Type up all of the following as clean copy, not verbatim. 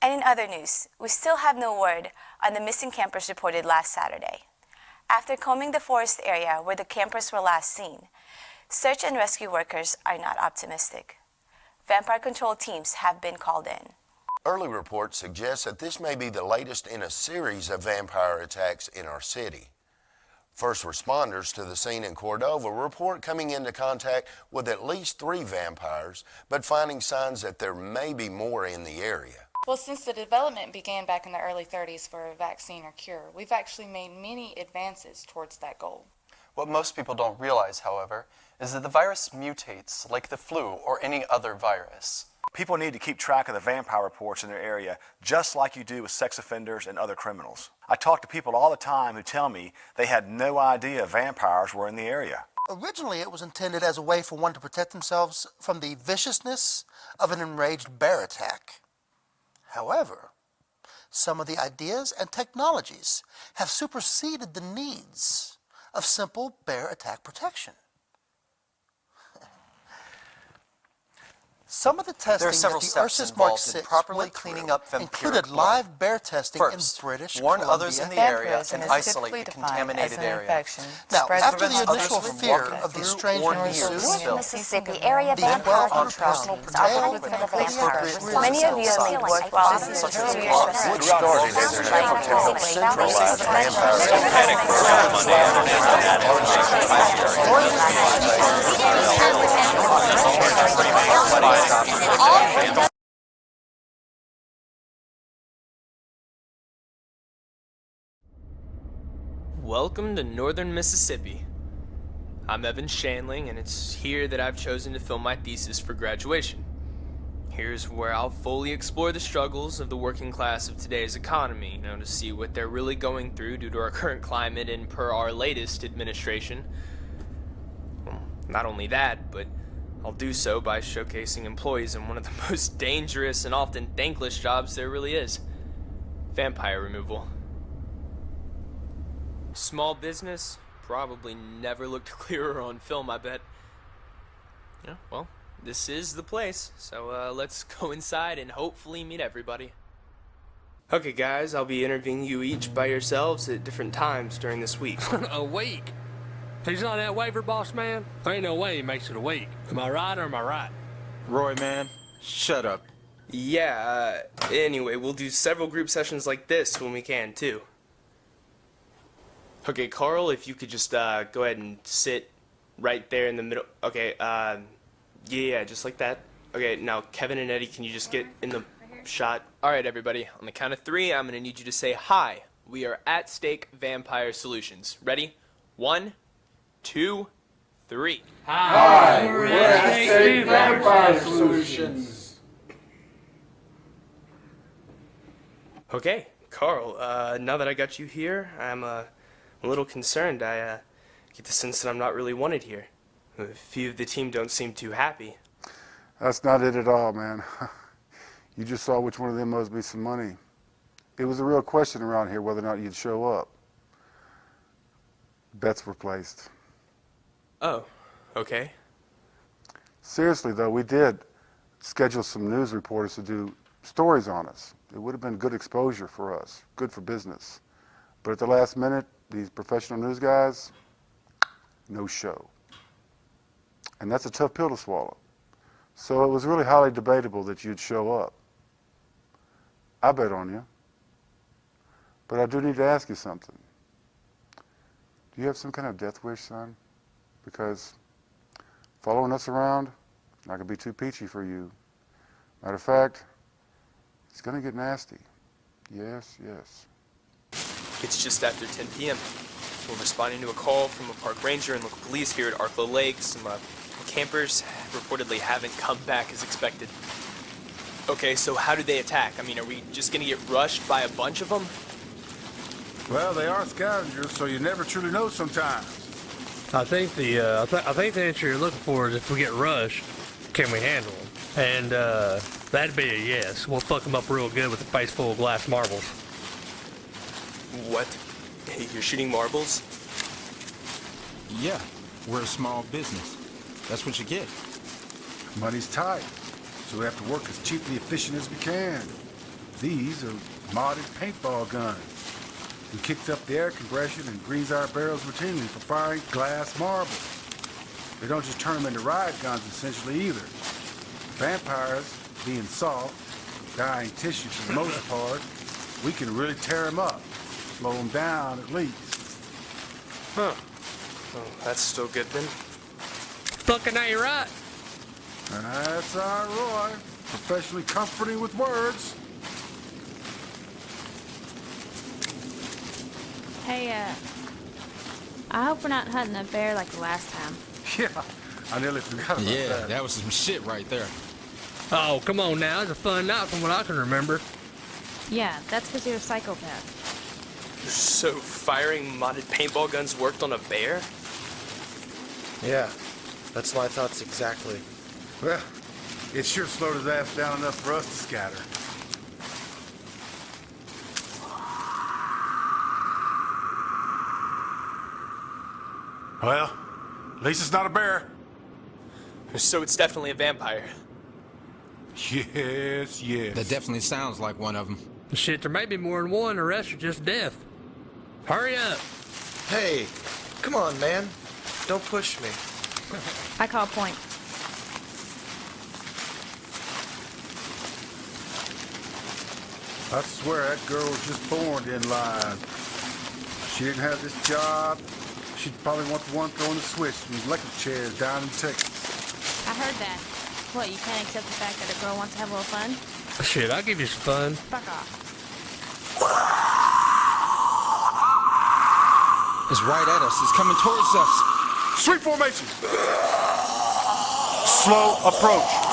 And in other news, we still have no word on the missing campers reported last Saturday. After combing the forest area where the campers were last seen, search and rescue workers are not optimistic. Vampire control teams have been called in. Early reports suggest that this may be the latest in a series of vampire attacks in our city. First responders to the scene in Cordova report coming into contact with at least 3 vampires, but finding signs that there may be more in the area. Well, since the development began back in the early 30s for a vaccine or cure, we've actually made many advances towards that goal. What most people don't realize, however, is that the virus mutates like the flu or any other virus. People need to keep track of the vampire reports in their area, just like you do with sex offenders and other criminals. I talk to people all the time who tell me they had no idea vampires were in the area. Originally, it was intended as a way for one to protect themselves from the viciousness of an enraged bear attack. However, some of the ideas and technologies have superseded the needs of simple bear attack protection. Some of the testing that the Ursus Mark 6 properly cleaning up included live bear testing in British warn Columbia. others in the area and isolate the contaminated area. Now, after the initial fear of these strange news, Mississippi area vampire control teams are looking for the vampires. Many of you have made worthwhile decisions to your Which started as an effort to help centralize Welcome to Northern Mississippi. I'm Evan Shanling, and it's here that I've chosen to film my thesis for graduation. Here's where I'll fully explore the struggles of the working class of today's economy, to see what they're really going through due to our current climate and per our latest administration. Well, not only that, but I'll do so by showcasing employees in one of the most dangerous and often thankless jobs there really is: vampire removal. Small business probably never looked clearer on film, I bet. Yeah, well, this is the place, so let's go inside and hopefully meet everybody. Okay guys, I'll be interviewing you each by yourselves at different times during this week. A week? He's not that waiver, boss man. There ain't no way he makes it a week. Am I right or am I right? Roy, man, shut up. Yeah, anyway, we'll do several group sessions like this when we can, too. Okay, Carl, if you could just go ahead and sit right there in the middle. Okay, yeah, just like that. Okay, now Kevin and Eddie, can you just get in the shot? All right, everybody, on the count of 3, I'm going to need you to say, "Hi, we are At Stake Vampire Solutions." Ready? 1, 2, 3. Hi, we're At Stake Vampire Solutions. Okay, Carl, now that I got you here, I'm a little concerned. I get the sense that I'm not really wanted here. A few of the team don't seem too happy. That's not it at all, man. You just saw which one of them owes me some money. It was a real question around here whether or not you'd show up. Bets were placed. Oh, okay. Seriously, though, we did schedule some news reporters to do stories on us. It would have been good exposure for us, good for business. But at the last minute, these professional news guys, no show. And that's a tough pill to swallow. So it was really highly debatable that you'd show up. I bet on you. But I do need to ask you something. Do you have some kind of death wish, son? Because following us around, not going to be too peachy for you. Matter of fact, it's going to get nasty. Yes, yes. It's just after 10 p.m. We're responding to a call from a park ranger and local police here at Arklow Lake. Some campers reportedly haven't come back as expected. Okay, so how do they attack? I mean, are we just gonna get rushed by a bunch of them? Well, they are scavengers, so you never truly know sometimes. I think the answer you're looking for is if we get rushed, can we handle them? And that'd be a yes. We'll fuck them up real good with a face full of glass marbles. What? You're shooting marbles? Yeah, we're a small business. That's what you get. Money's tight, so we have to work as cheaply efficient as we can. These are modded paintball guns. We kicked up the air compression and grease our barrels routinely for firing glass marble. They don't just turn them into riot guns essentially either. Vampires, being soft, dying tissue for the most part, we can really tear them up, slow them down at least. Huh. Well, that's still good then. Fucking ain't right. That's our Roy, professionally comforting with words. Hey, I hope we're not hunting a bear like the last time. Yeah, I nearly forgot about that. Yeah, that was some shit right there. Oh, come on now. It's a fun night from what I can remember. Yeah, that's because you're a psychopath. So, firing modded paintball guns worked on a bear? Yeah, that's my thoughts exactly. Well, it sure slowed his ass down enough for us to scatter. Well, at least it's not a bear. So it's definitely a vampire. Yes, yes. That definitely sounds like one of them. Shit, there may be more than one. The rest are just death. Hurry up. Hey, come on, man. Don't push me. I call point. I swear that girl was just born in line. If she didn't have this job, she'd probably want the one throwing the switch in the electric chairs down in Texas. I heard that. What, you can't accept the fact that a girl wants to have a little fun? Shit, I'll give you some fun. Fuck off. It's right at us. It's coming towards us. Sweep formation. Slow approach.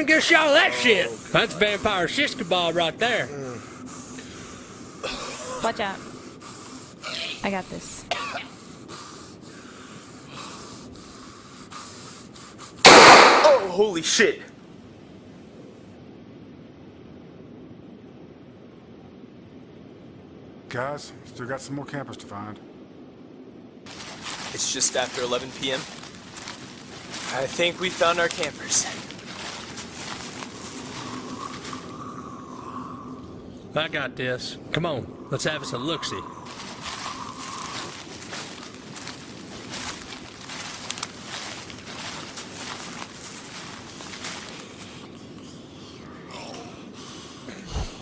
Get a shot of that shit. That's vampire shish kebab right there. Watch out. I got this. Oh, holy shit. Guys, still got some more campers to find. It's just after 11 p.m. I think we found our campers. I got this. Come on, let's have us a look-see.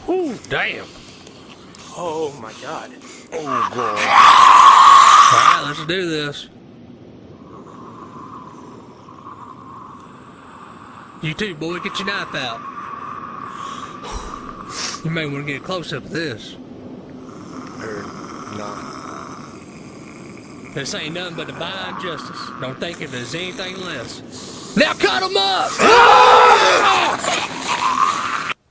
Ooh, damn. Oh my god. Oh, God. Alright, let's do this. You too, boy, get your knife out. You may want to get a close-up of this. Or not. This ain't nothing but divine justice. Don't think if there's anything less. Now cut them up!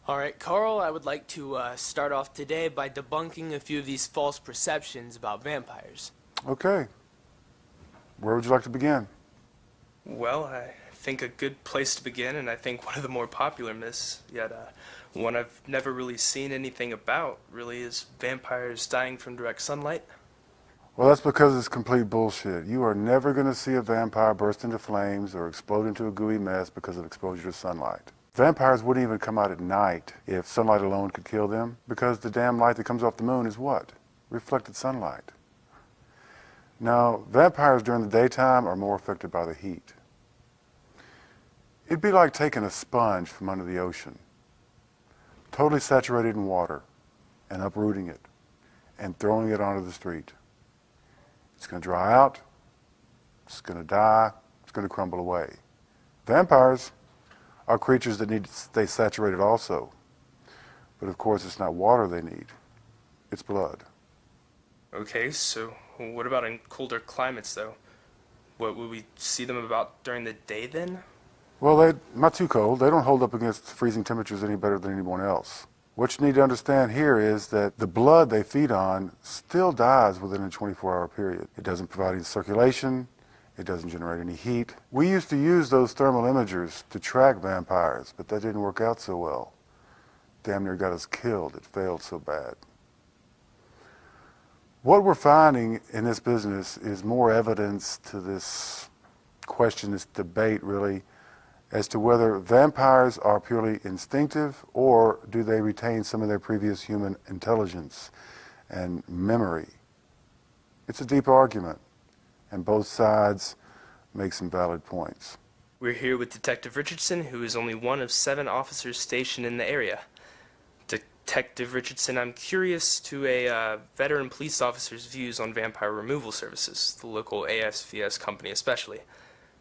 Alright, Carl, I would like to start off today by debunking a few of these false perceptions about vampires. Okay. Where would you like to begin? Well, I think a good place to begin, and I think one of the more popular myths, yet one I've never really seen anything about, really, is vampires dying from direct sunlight. Well, that's because it's complete bullshit. You are never going to see a vampire burst into flames or explode into a gooey mess because of exposure to sunlight. Vampires wouldn't even come out at night if sunlight alone could kill them, because the damn light that comes off the moon is what? Reflected sunlight. Now, vampires during the daytime are more affected by the heat. It'd be like taking a sponge from under the ocean, totally saturated in water, and uprooting it, and throwing it onto the street. It's going to dry out, it's going to die, it's going to crumble away. Vampires are creatures that need to stay saturated also. But of course, it's not water they need, it's blood. Okay, so what about in colder climates, though? What, would we see them about during the day, then? Well, they're not too cold. They don't hold up against freezing temperatures any better than anyone else. What you need to understand here is that the blood they feed on still dies within a 24-hour period. It doesn't provide any circulation. It doesn't generate any heat. We used to use those thermal imagers to track vampires, but that didn't work out so well. Damn near got us killed. It failed so bad. What we're finding in this business is more evidence to this question, this debate really, as to whether vampires are purely instinctive or do they retain some of their previous human intelligence and memory. It's a deep argument, and both sides make some valid points. We're here with Detective Richardson, who is only one of 7 officers stationed in the area. Detective Richardson, I'm curious to a veteran police officer's views on vampire removal services, the local ASVS company especially.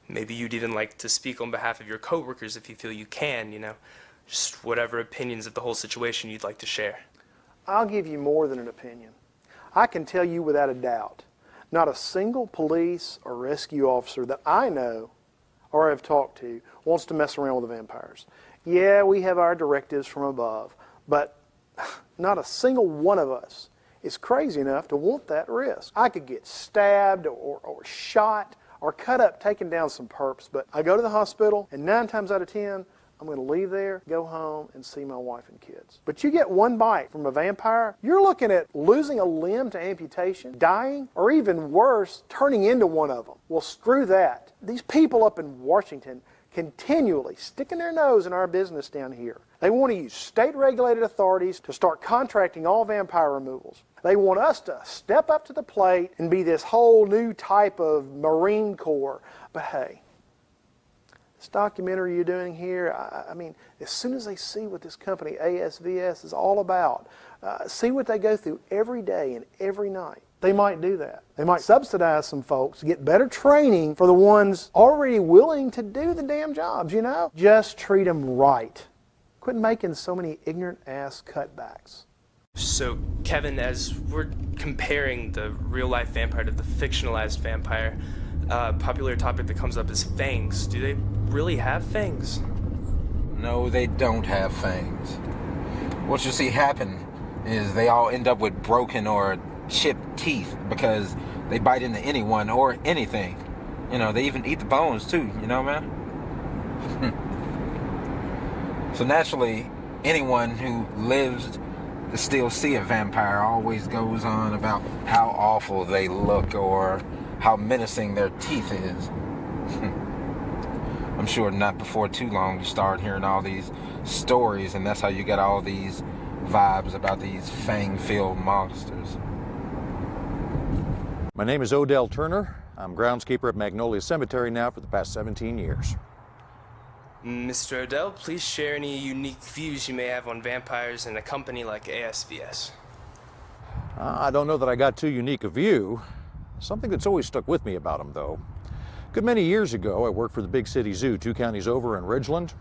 Maybe you'd even like to speak on behalf of your coworkers if you feel you can, just whatever opinions of the whole situation you'd like to share. I'll give you more than an opinion. I can tell you without a doubt, not a single police or rescue officer that I know or have talked to wants to mess around with the vampires. Yeah, we have our directives from above, but not a single one of us is crazy enough to want that risk. I could get stabbed or shot or cut up taking down some perps, but I go to the hospital, and 9 times out of 10, I'm going to leave there, go home, and see my wife and kids. But you get one bite from a vampire, you're looking at losing a limb to amputation, dying, or even worse, turning into one of them. Well, screw that. These people up in Washington continually sticking their nose in our business down here. They want to use state-regulated authorities to start contracting all vampire removals. They want us to step up to the plate and be this whole new type of Marine Corps. But hey, this documentary you're doing here, I mean, as soon as they see what this company ASVS is all about, see what they go through every day and every night, they might do that. They might subsidize some folks to get better training for the ones already willing to do the damn jobs, Just treat them right. Quit making so many ignorant-ass cutbacks. So, Kevin, as we're comparing the real-life vampire to the fictionalized vampire, a popular topic that comes up is fangs. Do they really have fangs? No, they don't have fangs. What you see happen is they all end up with broken or chipped teeth because they bite into anyone or anything. They even eat the bones too, man? So naturally, anyone who lives to still see a vampire always goes on about how awful they look or how menacing their teeth is. I'm sure not before too long you start hearing all these stories, and that's how you get all these vibes about these fang-filled monsters. My name is Odell Turner. I'm groundskeeper at Magnolia Cemetery now for the past 17 years. Mr. Odell, please share any unique views you may have on vampires in a company like ASVS. I don't know that I got too unique a view. Something that's always stuck with me about them, though. A good many years ago, I worked for the big city zoo 2 counties over in Ridgeland.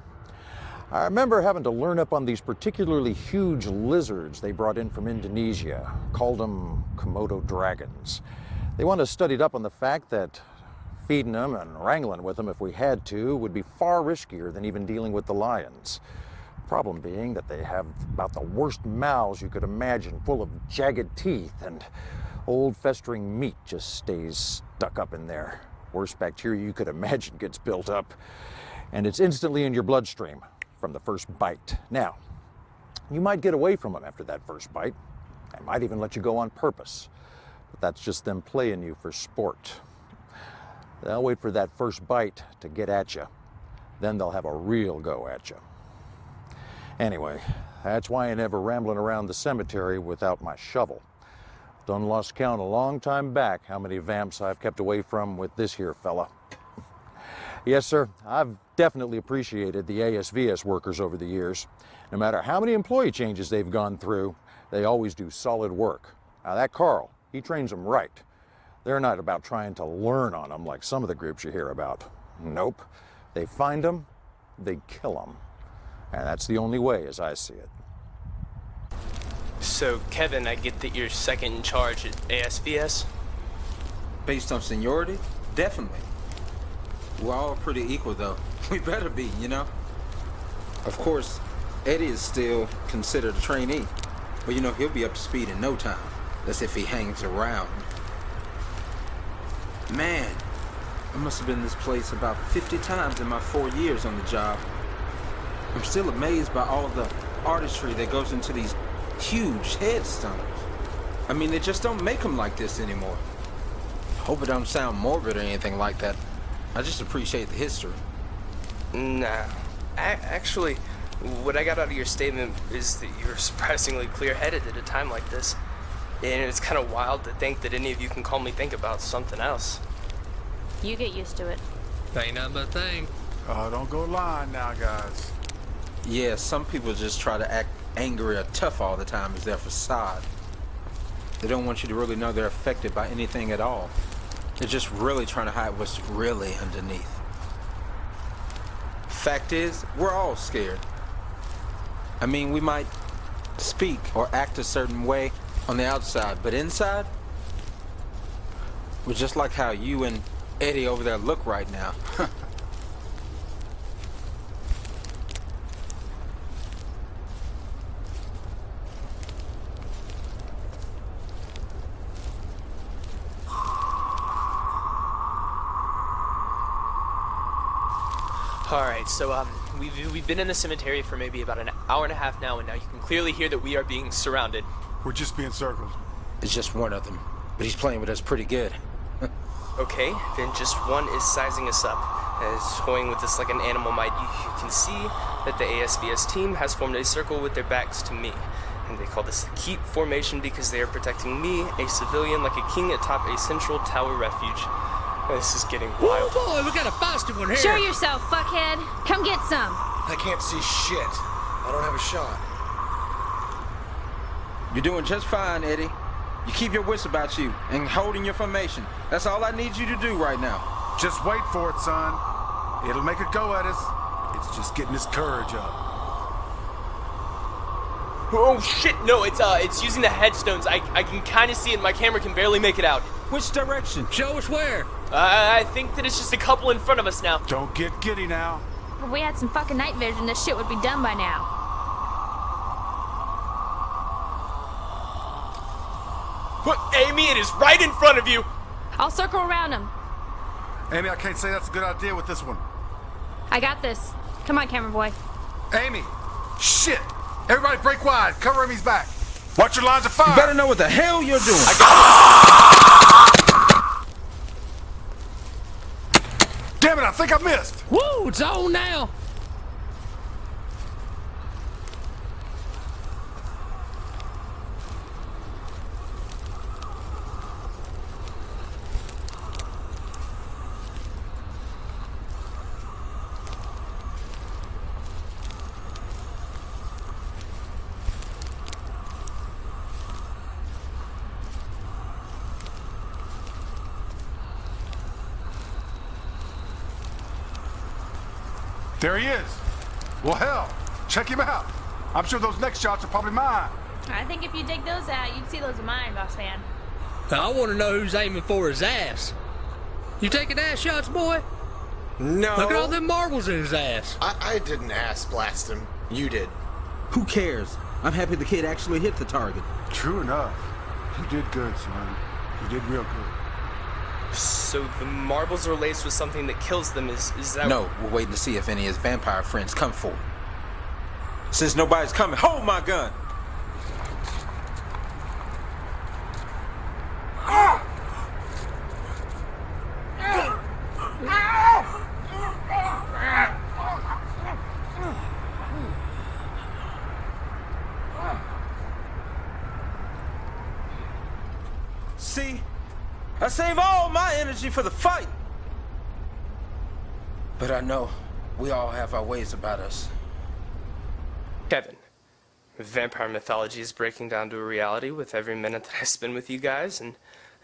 I remember having to learn up on these particularly huge lizards they brought in from Indonesia, called them Komodo dragons. They wanted us studied up on the fact that feeding them and wrangling with them if we had to would be far riskier than even dealing with the lions. Problem being that they have about the worst mouths you could imagine, full of jagged teeth, and old festering meat just stays stuck up in there. Worst bacteria you could imagine gets built up, and it's instantly in your bloodstream from the first bite. Now, you might get away from them after that first bite. They might even let you go on purpose, but that's just them playing you for sport. They'll wait for that first bite to get at you. Then they'll have a real go at you. Anyway, that's why I never rambling around the cemetery without my shovel. Done lost count a long time back how many vamps I've kept away from with this here fella. Yes, sir, I've definitely appreciated the ASVS workers over the years. No matter how many employee changes they've gone through, they always do solid work. Now that Carl, he trains them right. They're not about trying to learn on them like some of the groups you hear about. Nope. They find them, they kill them. And that's the only way as I see it. So, Kevin, I get that you're second in charge at ASVS? Based on seniority? Definitely. We're all pretty equal, though. We better be, you know? Of course, Eddie is still considered a trainee. But you know, he'll be up to speed in no time. That's if he hangs around. Man, I must have been in this place about 50 times in my 4 years on the job. I'm still amazed by all the artistry that goes into these huge headstones. I mean, they just don't make them like this anymore. Hope it don't sound morbid or anything like that. I just appreciate the history. Nah. Actually, what I got out of your statement is that you're surprisingly clear-headed at a time like this. And it's kind of wild to think that any of you can calmly think about something else. You get used to it. Ain't nothing but a thing. Don't go lying now, guys. Yeah, some people just try to act angry or tough all the time as their facade. They don't want you to really know they're affected by anything at all. They're just really trying to hide what's really underneath. Fact is, we're all scared. I mean, we might speak or act a certain way on the outside, but inside, we're just like how you and Eddie over there look right now. Alright, so we've been in the cemetery for maybe about an hour and a half now, and now you can clearly hear that we are being surrounded. We're just being circled. It's just one of them, but he's playing with us pretty good. Okay, then just one is sizing us up. Is toying with us like an animal might. You can see that the ASVS team has formed a circle with their backs to me. And they call this the Keep Formation because they are protecting me, a civilian, like a king atop a central tower refuge. This is getting wild. Oh boy, we got a feisty one here. Show yourself, fuckhead. Come get some. I can't see shit. I don't have a shot. You're doing just fine, Eddie. You keep your wits about you and holding your formation. That's all I need you to do right now. Just wait for it, son. It'll make a go at us. It's just getting his courage up. Oh shit, no, it's using the headstones. I can kind of see it, my camera can barely make it out. Which direction? Show us where. I think that it's just a couple in front of us now. Don't get giddy now. If we had some fucking night vision, this shit would be done by now. Look, Amy, it is right in front of you. I'll circle around him. Amy, I can't say that's a good idea with this one. I got this. Come on, camera boy. Amy! Shit! Everybody break wide. Cover Amy's back. Watch your lines of fire. You better know what the hell you're doing. Damn it, I think I missed. Woo, it's on now. There he is. Well, hell, check him out. I'm sure those next shots are probably mine. I think if you dig those out, you'd see those are mine, boss man. I want to know who's aiming for his ass. You taking ass shots, boy? No. Look at all them marbles in his ass. I didn't ass blast him. You did. Who cares? I'm happy the kid actually hit the target. True enough. You did good, son. You did real good. So the marbles are laced with something that kills them, is that... No, we're waiting to see if any of his vampire friends come forward. Since nobody's coming, hold my gun! See? I save all my energy for the fight. But I know we all have our ways about us. Kevin, vampire mythology is breaking down to a reality with every minute that I spend with you guys, and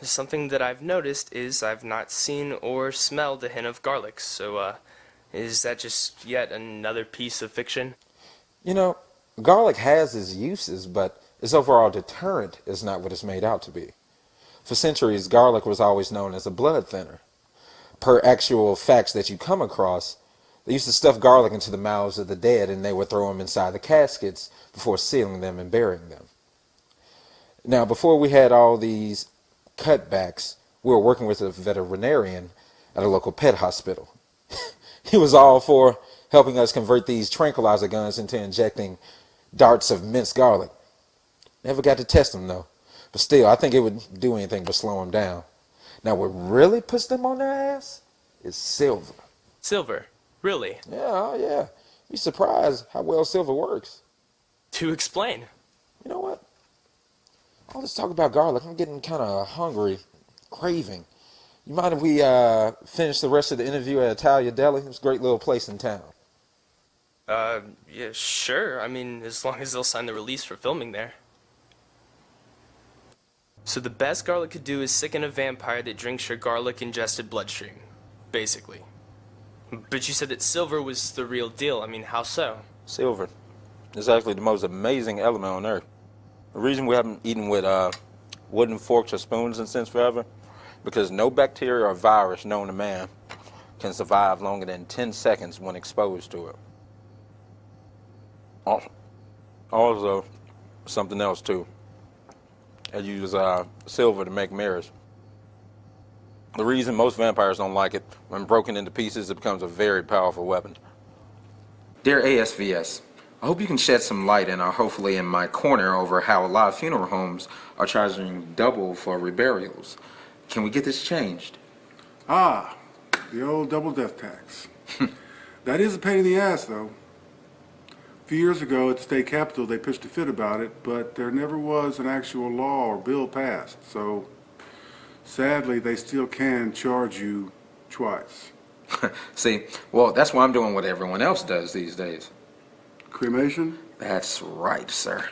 something that I've noticed is I've not seen or smelled a hint of garlic, so, is that just yet another piece of fiction? You know, garlic has its uses, but its overall deterrent is not what it's made out to be. For centuries, garlic was always known as a blood thinner. Per actual facts that you come across, They used to stuff garlic into the mouths of the dead, and they would throw them inside the caskets before sealing them and burying them. Now, before we had all these cutbacks, we were working with a veterinarian at a local pet hospital. He was all for helping us convert these tranquilizer guns into injecting darts of minced garlic. Never got to test them, though. But still, I think it would do anything but slow them down. Now, what really puts them on their ass is silver. Silver? Really? Yeah, yeah. You'd be surprised how well silver works. To explain. You know what? All this talk about garlic, I'm getting kind of hungry, craving. You mind if we finish the rest of the interview at Italia Deli? It's a great little place in town. Yeah, sure. I mean, as long as they'll sign the release for filming there. So the best garlic could do is sicken a vampire that drinks your garlic-ingested bloodstream, basically. But you said that silver was the real deal. I mean, how so? Silver is actually the most amazing element on Earth. The reason we haven't eaten with wooden forks or spoons since forever, because no bacteria or virus known to man can survive longer than 10 seconds when exposed to it. Also, something else too. I use silver to make mirrors. The reason most vampires don't like it, when broken into pieces, it becomes a very powerful weapon. Dear ASVS, I hope you can shed some light and are hopefully in my corner over how a lot of funeral homes are charging double for reburials. Can we get this changed? Ah, the old double death tax. That is a pain in the ass, though. A few years ago at the state capitol, they pitched a fit about it, but there never was an actual law or bill passed. So, sadly, they still can charge you twice. See, well, that's why I'm doing what everyone else does these days. Cremation? That's right, sir.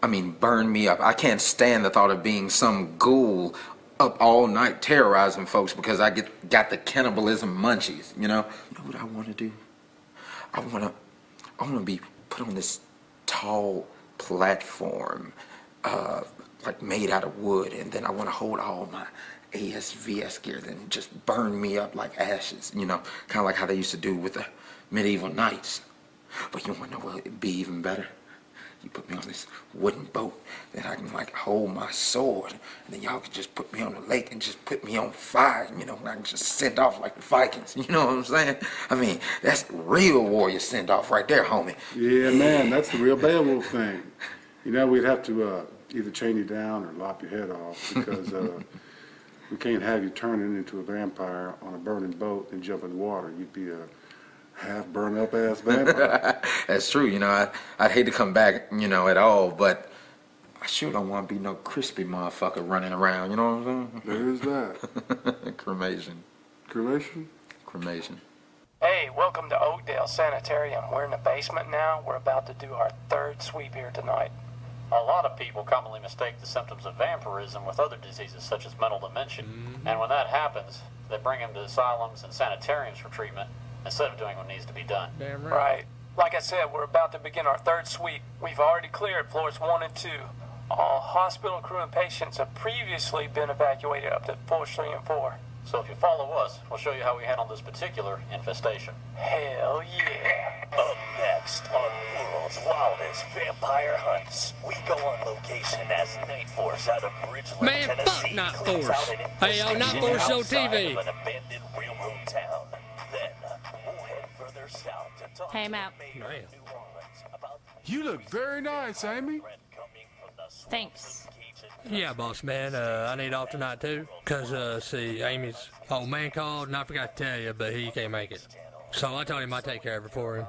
I mean, burn me up. I can't stand the thought of being some ghoul up all night terrorizing folks because I got the cannibalism munchies, you know? You know what I want to do? I want to be put on this tall platform, like made out of wood, and then I want to hold all my ASVS gear, then just burn me up like ashes, you know, kind of like how they used to do with the medieval knights. But you want to know what would be even better? You put me on this wooden boat that I can like hold my sword, and then y'all can just put me on the lake and just put me on fire, you know, and I can just send off like the Vikings, you know what I'm saying? I mean, that's real warrior send off right there, homie. Yeah, man, that's the real Beowulf thing. You know, we'd have to either chain you down or lop your head off because we can't have you turning into a vampire on a burning boat and jump in the water. You'd be a half burned up ass vampire. That's true, you know, I'd hate to come back, you know, at all, but I sure don't want to be no crispy motherfucker running around, you know what I'm saying? There is that. Cremation. Cremation? Cremation. Hey, welcome to Oakdale Sanitarium. We're in the basement now. We're about to do our third sweep here tonight. A lot of people commonly mistake the symptoms of vampirism with other diseases such as mental dementia. And when that happens, they bring them to asylums and sanitariums for treatment instead of doing what needs to be done. Damn right. Like I said, we're about to begin our third sweep. We've already cleared floors 1 and 2. All hospital crew and patients have previously been evacuated up to floors 3 and 4. So if you follow us, we'll show you how we handle this particular infestation. Hell yeah. Up next on World's Wildest Vampire Hunts, we go on location as Night Force out of Bridgeland, Man, Tennessee, fuck Night cleans Force. out an Hey, yo, Night Force is on outside TV. of an abandoned railroad town. Then we'll head further south to talk Hey, I'm to out. the mayor of New Orleans about You look very nice, Amy. Thanks. Yeah, boss man, I need off tonight too. Cause, see, Amy's old man called and I forgot to tell you, but he can't make it. So I told him I'd take care of it for him.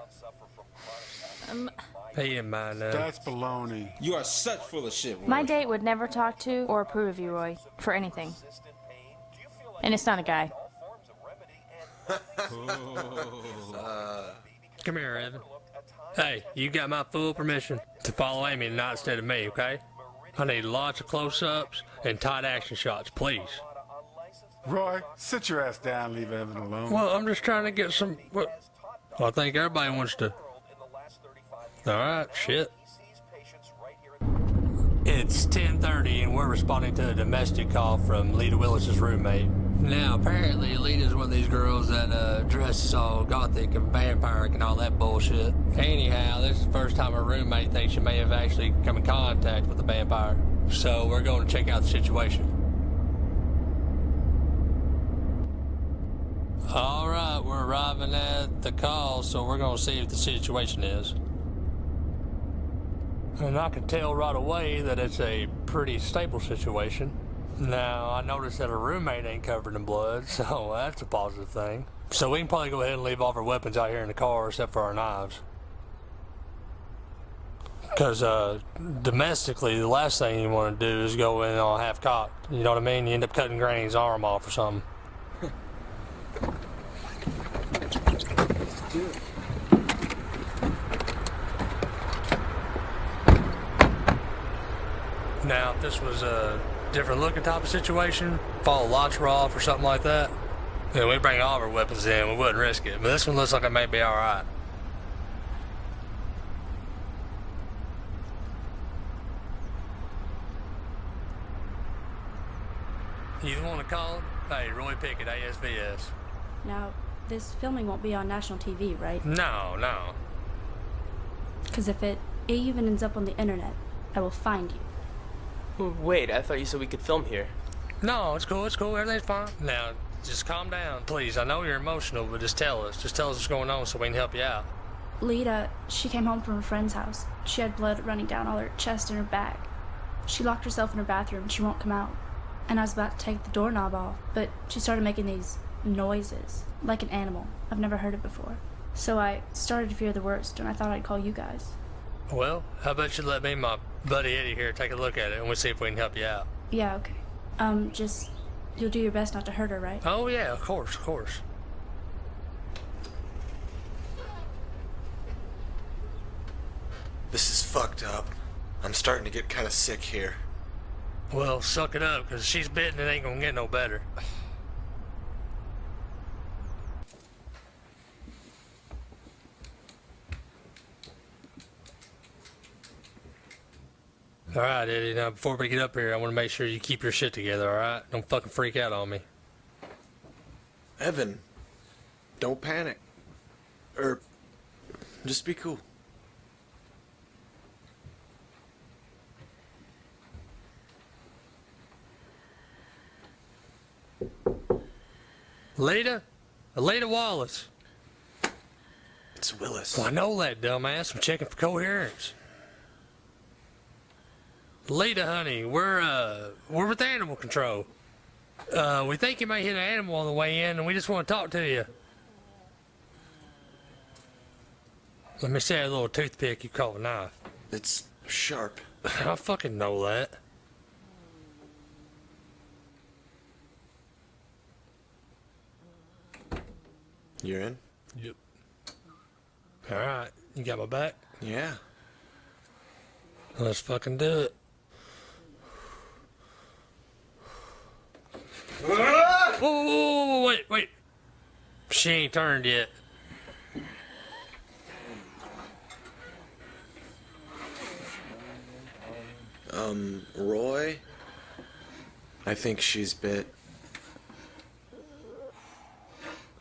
He didn't mind that. That's baloney. You are such full of shit, Roy. My date would never talk to or approve of you, Roy, for anything. And it's not a guy. Come here, Evan. Hey, you got my full permission to follow Amy tonight instead of me, okay? I need lots of close-ups and tight action shots, please. Roy, sit your ass down and leave Evan alone. Well, I'm just trying to get some... Well, I think everybody wants to... Alright, shit. It's 10:30 and we're responding to a domestic call from Lita Willis's roommate. Now, apparently, Alita's one of these girls that dresses all gothic and vampiric and all that bullshit. Anyhow, this is the first time her roommate thinks she may have actually come in contact with a vampire. So we're going to check out the situation. Alright, we're arriving at the call, so we're going to see what the situation is. And I can tell right away that it's a pretty stable situation. Now, I noticed that her roommate ain't covered in blood, so that's a positive thing. So we can probably go ahead and leave all of our weapons out here in the car, except for our knives. Because, domestically, the last thing you want to do is go in all half-cocked. You know what I mean? You end up cutting Granny's arm off or something. Now, if this was a different looking type of situation, if all the locks were off or something like that, then we'd bring all of our weapons in, we wouldn't risk it. But this one looks like it may be alright. You the one that called? Hey, Roy Pickett, ASVS. Now, this filming won't be on national TV, right? No, no. Because if it even ends up on the internet, I will find you. Wait, I thought you said we could film here. No, it's cool, everything's fine. Now, just calm down, please. I know you're emotional, but just tell us what's going on so we can help you out. Lita, she came home from her friend's house. She had blood running down all her chest and her back. She locked herself in her bathroom and she won't come out. And I was about to take the doorknob off, but she started making these noises, like an animal. I've never heard it before. So I started to fear the worst, and I thought I'd call you guys. Well, how about you let me and my buddy Eddie here take a look at it, and we'll see if we can help you out. Yeah, okay. Just, you'll do your best not to hurt her, right? Oh, yeah, of course, of course. This is fucked up. I'm starting to get kind of sick here. Well, suck it up, because she's bitten, it ain't gonna get no better. Alright, Eddie, now before we get up here, I want to make sure you keep your shit together, alright? Don't fucking freak out on me. Evan, don't panic. Just be cool. Lita? Lita Wallace. It's Willis. Well, I know that, dumbass. I'm checking for coherence. Lita, honey, we're with animal control. We think you may hit an animal on the way in, and we just want to talk to you. Let me see that little toothpick you call a knife. It's sharp. I fucking know that. You're in? Yep. Alright, you got my back? Yeah. Let's fucking do it. Whoa, wait. She ain't turned yet. Roy? I think she's bit.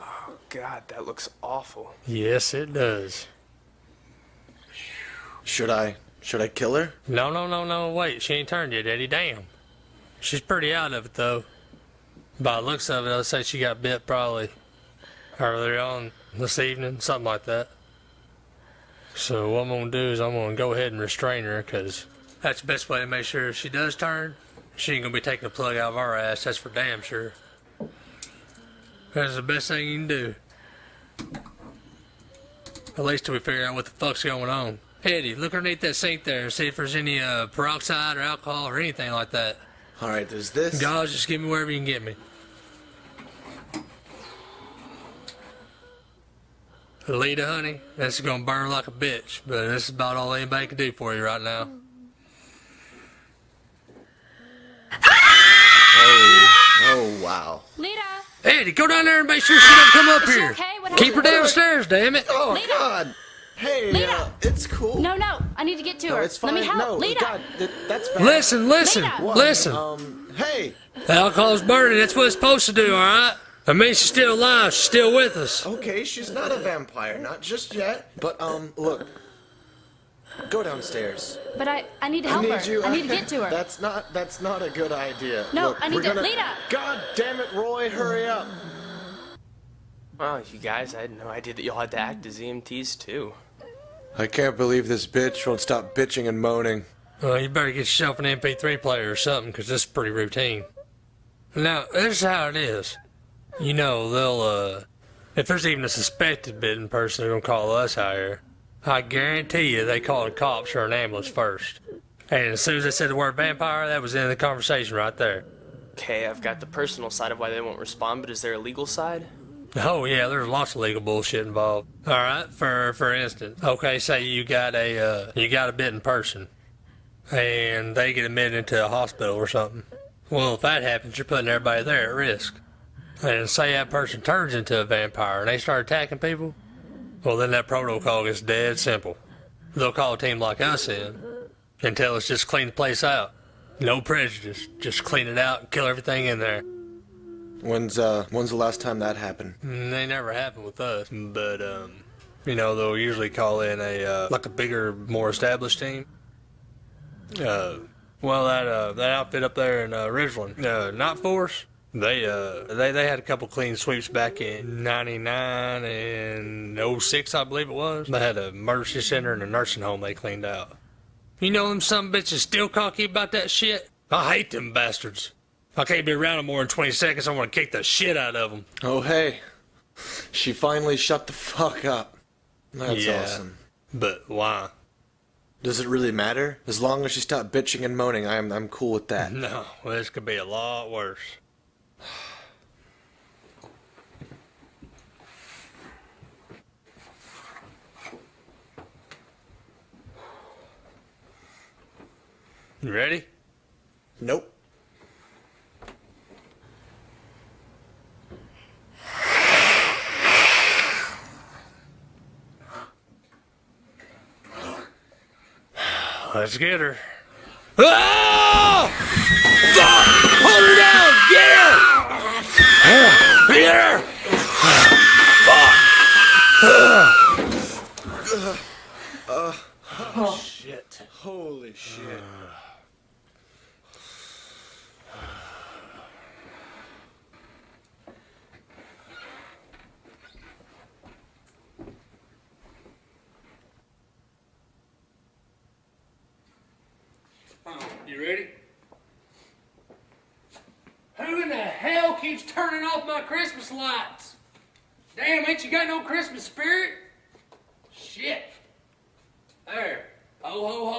Oh, God, that looks awful. Yes, it does. Should I kill her? No, wait. She ain't turned yet, Eddie. Damn. She's pretty out of it, though. By the looks of it, I'd say she got bit probably earlier on this evening, something like that. So what I'm going to do is I'm going to go ahead and restrain her, because that's the best way to make sure if she does turn, she ain't going to be taking the plug out of our ass. That's for damn sure. That's the best thing you can do. At least till we figure out what the fuck's going on. Eddie, look underneath that sink there and see if there's any peroxide or alcohol or anything like that. Alright, there's this. Guys, just give me wherever you can get me. Lita, honey, this is gonna burn like a bitch, but this is about all anybody can do for you right now. Oh, wow. Lita! Eddie, go down there and make sure she don't come up here. Okay? What Keep her happened? downstairs, damn it. Oh, God. Hey, Lita! It's cool. No, I need to get to her. It's fine. Let me help. No, Lita! God, that's bad. Listen, What? listen. Hey. The alcohol's burning. That's what it's supposed to do, all right? I mean, she's still alive. She's still with us. Okay, she's not a vampire, not just yet. But look, go downstairs. But I need to help her. I need to get to her. That's not a good idea. No, Look, I need we're to. gonna... Lita! God damn it, Roy, hurry up. Wow, you guys, I had no idea that y'all had to act as EMTs too. I can't believe this bitch won't stop bitching and moaning. Well, you better get yourself an MP3 player or something, because this is pretty routine. Now, this is how it is. You know, they'll, if there's even a suspected bitten person, they're going to call us out here. I guarantee you they call the cops or an ambulance first. And as soon as they said the word vampire, that was the end of the conversation right there. Okay, I've got the personal side of why they won't respond, but is there a legal side? Oh yeah, there's lots of legal bullshit involved. All right, for instance, okay, say you got a bitten person, and they get admitted into a hospital or something. Well, if that happens, you're putting everybody there at risk. And say that person turns into a vampire and they start attacking people, well then that protocol gets dead simple. They'll call a team like us in and tell us just clean the place out. No prejudice, just clean it out and kill everything in there. When's the last time that happened? They never happen with us, but you know, they'll usually call in a like a bigger, more established team. Well, that outfit up there in Ridgeland, Not Force, they had a couple clean sweeps back in '99 and '06, I believe it was. They had a emergency center and a nursing home they cleaned out. You know them some bitches still cocky about that shit? I hate them bastards. If I can't be around them more than 20 seconds, I want to kick the shit out of them. Oh, hey. She finally shut the fuck up. That's awesome. But why? Does it really matter? As long as she stopped bitching and moaning, I'm cool with that. No, well, this could be a lot worse. You ready? Nope. Let's get her. Ah! Fuck! Hold her down! Get her! Fuck! Oh, shit. Holy shit. You ready? Who in the hell keeps turning off my Christmas lights? Damn, ain't you got no Christmas spirit? Shit. There. Ho, ho,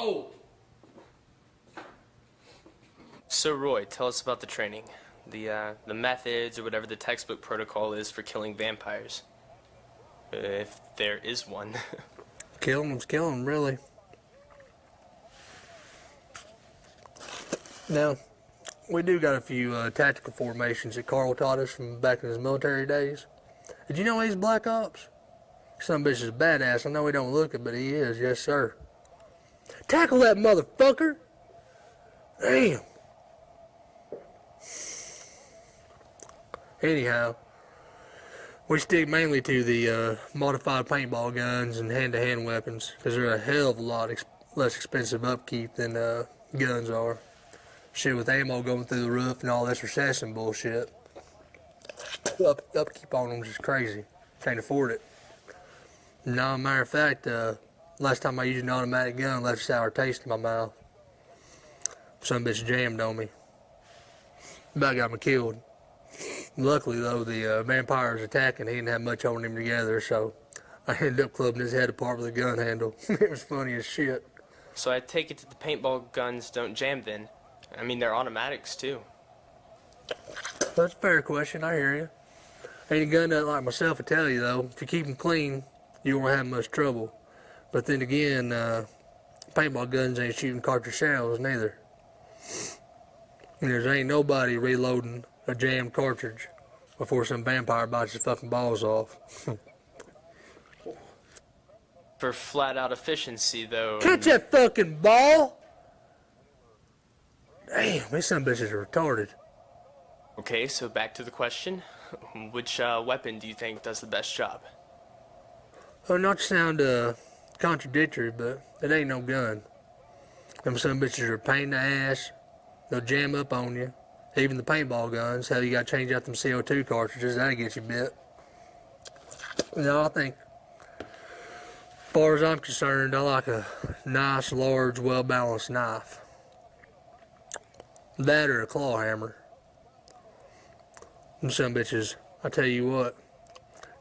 ho. So Roy, tell us about the training. The methods or whatever the textbook protocol is for killing vampires. If there is one. Killing them, really. Now, we do got a few tactical formations that Carl taught us from back in his military days. Did you know he's Black Ops? Some bitch is badass. I know he don't look it, but he is. Yes, sir. Tackle that motherfucker! Damn. Anyhow, we stick mainly to the modified paintball guns and hand-to-hand weapons because they're a hell of a lot less expensive upkeep than guns are. Shit, with ammo going through the roof and all this recession bullshit, upkeep on them is just crazy. Can't afford it. No, matter of fact, last time I used an automatic gun, left a sour taste in my mouth. Some bitch jammed on me. About got me killed. Luckily, though, the vampire was attacking. He didn't have much holding him together, so I ended up clubbing his head apart with a gun handle. It was funny as shit. So I take it that the paintball guns don't jam then? I mean, they're automatics, too. That's a fair question. I hear you. Ain't a gun nut like myself will tell you, though. If you keep them clean, you won't have much trouble. But then again, paintball guns ain't shooting cartridge shells, neither. And there ain't nobody reloading a jammed cartridge before some vampire bites his fucking balls off. For flat-out efficiency, though. Catch that fucking ball! Damn, these some bitches are retarded. Okay, so back to the question. Which weapon do you think does the best job? Well, not to sound contradictory, but it ain't no gun. Them some bitches are a pain in the ass. They'll jam up on you. Even the paintball guns, hell, you gotta change out them CO2 cartridges. That'll get you bit. I think, as far as I'm concerned, I like a nice, large, well-balanced knife. That or a claw hammer. Them some bitches, I tell you what,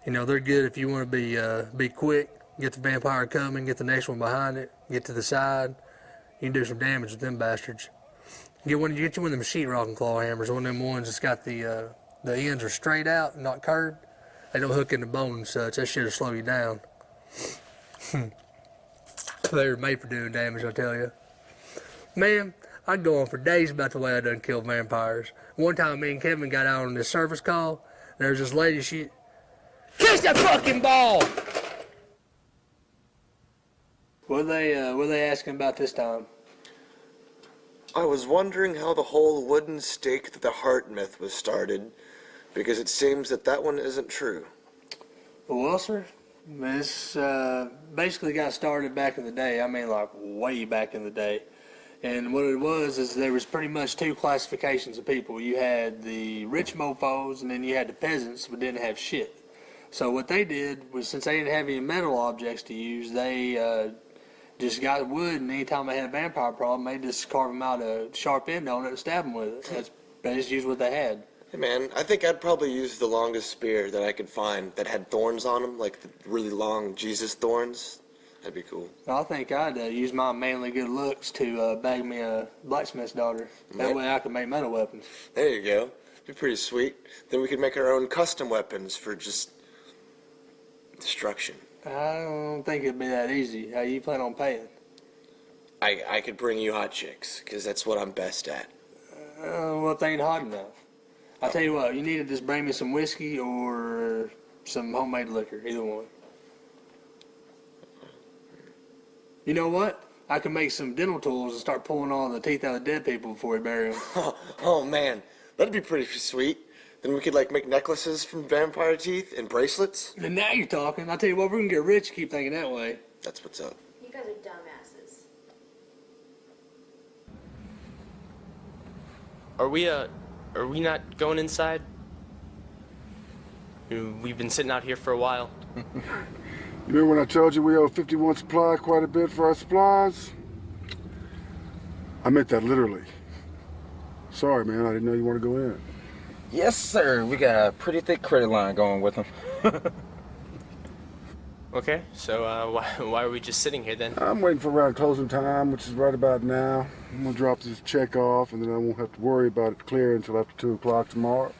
they're good if you want to be quick, get the vampire coming, get the next one behind it, get to the side. You can do some damage with them bastards. Get you one of them sheetrock claw hammers, one of them ones that's got the ends are straight out, not curved. They don't hook in the bone and such. That shit'll slow you down. They're made for doing damage, I tell you. Man, I'd go on for days about the way I done killed vampires. One time, me and Kevin got out on this service call. And there's this lady. Catch that fucking ball! What are they asking about this time? I was wondering how the whole wooden stake to the heart myth was started, because it seems that one isn't true. Well, sir, this basically got started back in the day. I mean, like, way back in the day. And what it was is there was pretty much two classifications of people. You had the rich mofos, and then you had the peasants who didn't have shit. So what they did was, since they didn't have any metal objects to use, they just got wood, and anytime they had a vampire problem, they just carve them out a sharp end on it and stab them with it. They just used what they had. Hey man, I think I'd probably use the longest spear that I could find that had thorns on them, like the really long Jesus thorns. That'd be cool. I think I'd use my manly good looks to bag me a blacksmith's daughter. That way I could make metal weapons. There you go. Be pretty sweet. Then we could make our own custom weapons for just destruction. I don't think it'd be that easy. How you plan on paying? I could bring you hot chicks, because that's what I'm best at. Well, if they ain't hot enough. I'll tell you what, you need to just bring me some whiskey or some homemade liquor, either one. You know what? I can make some dental tools and start pulling all the teeth out of dead people before we bury them. Oh man, that'd be pretty sweet. Then we could make necklaces from vampire teeth and bracelets. And now you're talking. I'll tell you what, we're gonna get rich. Keep thinking that way. That's what's up. You guys are dumbasses. Are we not going inside? We've been sitting out here for a while. You remember when I told you we owe 51 Supply quite a bit for our supplies? I meant that literally. Sorry, man, I didn't know you wanted to go in. Yes, sir. We got a pretty thick credit line going with them. Okay, so why are we just sitting here then? I'm waiting for around closing time, which is right about now. I'm gonna drop this check off, and then I won't have to worry about it clearing until after 2 o'clock tomorrow.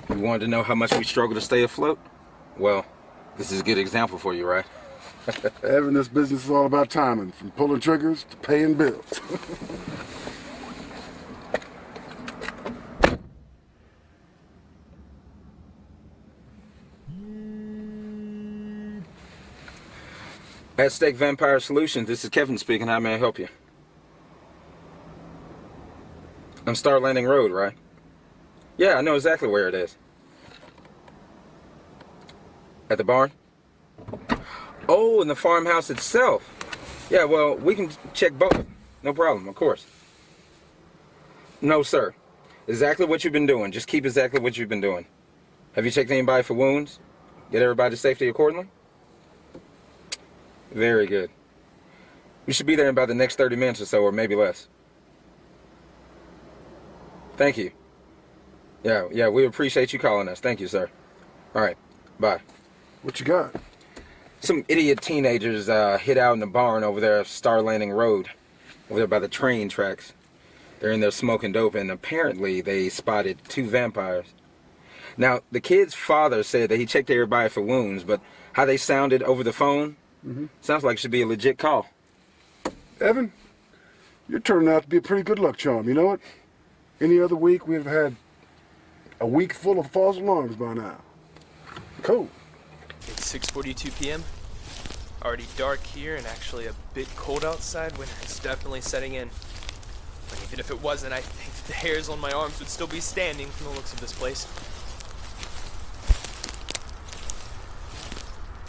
You wanted to know how much we struggle to stay afloat? Well, this is a good example for you, right? Evan, this business is all about timing, from pulling triggers to paying bills. At Stake Vampire Solutions, this is Kevin speaking. How may I help you? On Starlanding Road, right? Yeah, I know exactly where it is. At the barn? Oh, in the farmhouse itself. Yeah, well, we can check both. No problem, of course. No, sir. Exactly what you've been doing. Just keep exactly what you've been doing. Have you checked anybody for wounds? Get everybody to safety accordingly? Very good. We should be there in about the next 30 minutes or so, or maybe less. Thank you. Yeah, we appreciate you calling us. Thank you, sir. All right, bye. What you got? Some idiot teenagers hid out in the barn over there, Starlanding Road, over there by the train tracks. They're in there smoking dope, and apparently they spotted 2 vampires. Now, the kid's father said that he checked everybody for wounds, but how they sounded over the phone, sounds like it should be a legit call. Evan, you're turning out to be a pretty good luck charm, you know what? Any other week, we'd have had a week full of false alarms by now. Cool. It's 6:42 p.m. Already dark here and actually a bit cold outside. Winter is definitely setting in. But even if it wasn't, I think that the hairs on my arms would still be standing from the looks of this place.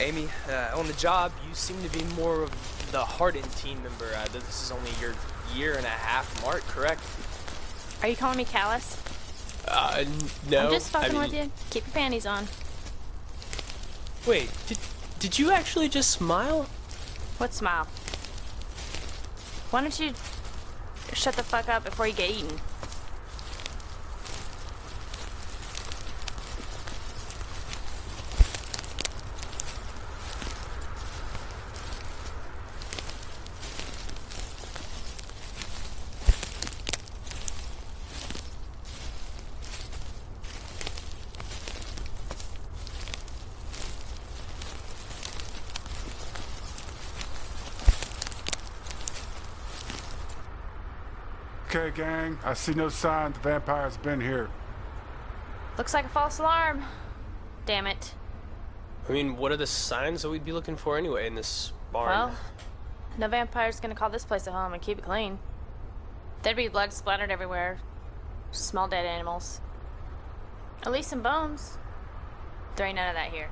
Amy, on the job, you seem to be more of the hardened team member. This is only your year-and-a-half mark, correct? Are you calling me callous? No. I'm just fucking with you. Keep your panties on. Wait, did you actually just smile? What smile? Why don't you shut the fuck up before you get eaten? Okay, gang, I see no sign the vampire's been here. Looks like a false alarm. Damn it. I mean, what are the signs that we'd be looking for anyway in this barn? Well, no vampire's gonna call this place a home and keep it clean. There'd be blood splattered everywhere. Small dead animals. At least some bones. There ain't none of that here.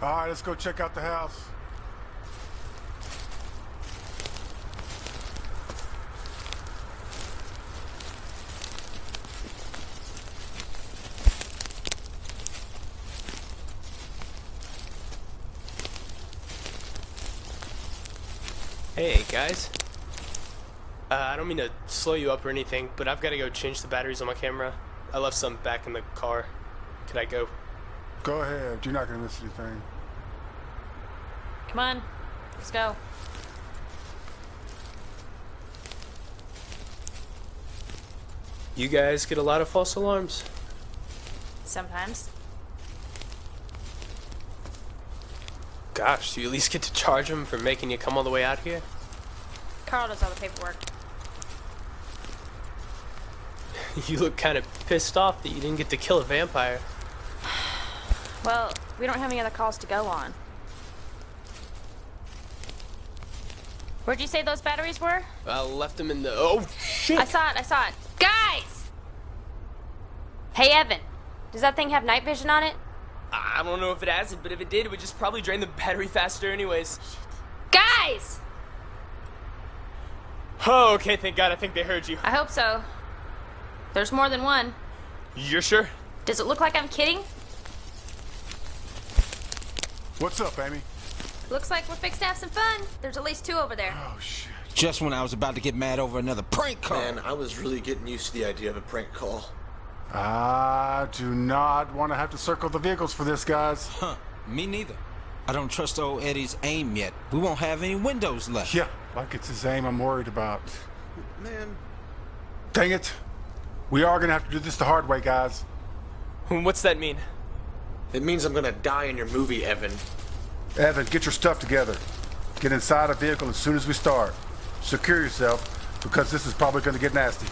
All right, let's go check out the house. Hey, guys. I don't mean to slow you up or anything, but I've got to go change the batteries on my camera. I left some back in the car. Could I go? Go ahead. You're not going to miss anything. Come on. Let's go. You guys get a lot of false alarms? Sometimes. Gosh, do you at least get to charge them for making you come all the way out here? Carl does all the paperwork. You look kind of pissed off that you didn't get to kill a vampire. Well, we don't have any other calls to go on. Where'd you say those batteries were? I left them in the... Oh, shit! I saw it. Guys! Hey, Evan. Does that thing have night vision on it? I don't know if it has it, but if it did, it would just probably drain the battery faster anyways. Guys! Oh, okay, thank God. I think they heard you. I hope so. There's more than one. You're sure? Does it look like I'm kidding? What's up, Amy? Looks like we're fixed to have some fun. There's at least 2 over there. Oh, shit. Just when I was about to get mad over another prank call. Man, I was really getting used to the idea of a prank call. I do not want to have to circle the vehicles for this, guys. Huh, me neither. I don't trust old Eddie's aim yet. We won't have any windows left. Yeah, like it's his aim I'm worried about. Man. Dang it. We are going to have to do this the hard way, guys. What's that mean? It means I'm going to die in your movie, Evan. Evan, get your stuff together. Get inside a vehicle as soon as we start. Secure yourself, because this is probably going to get nasty.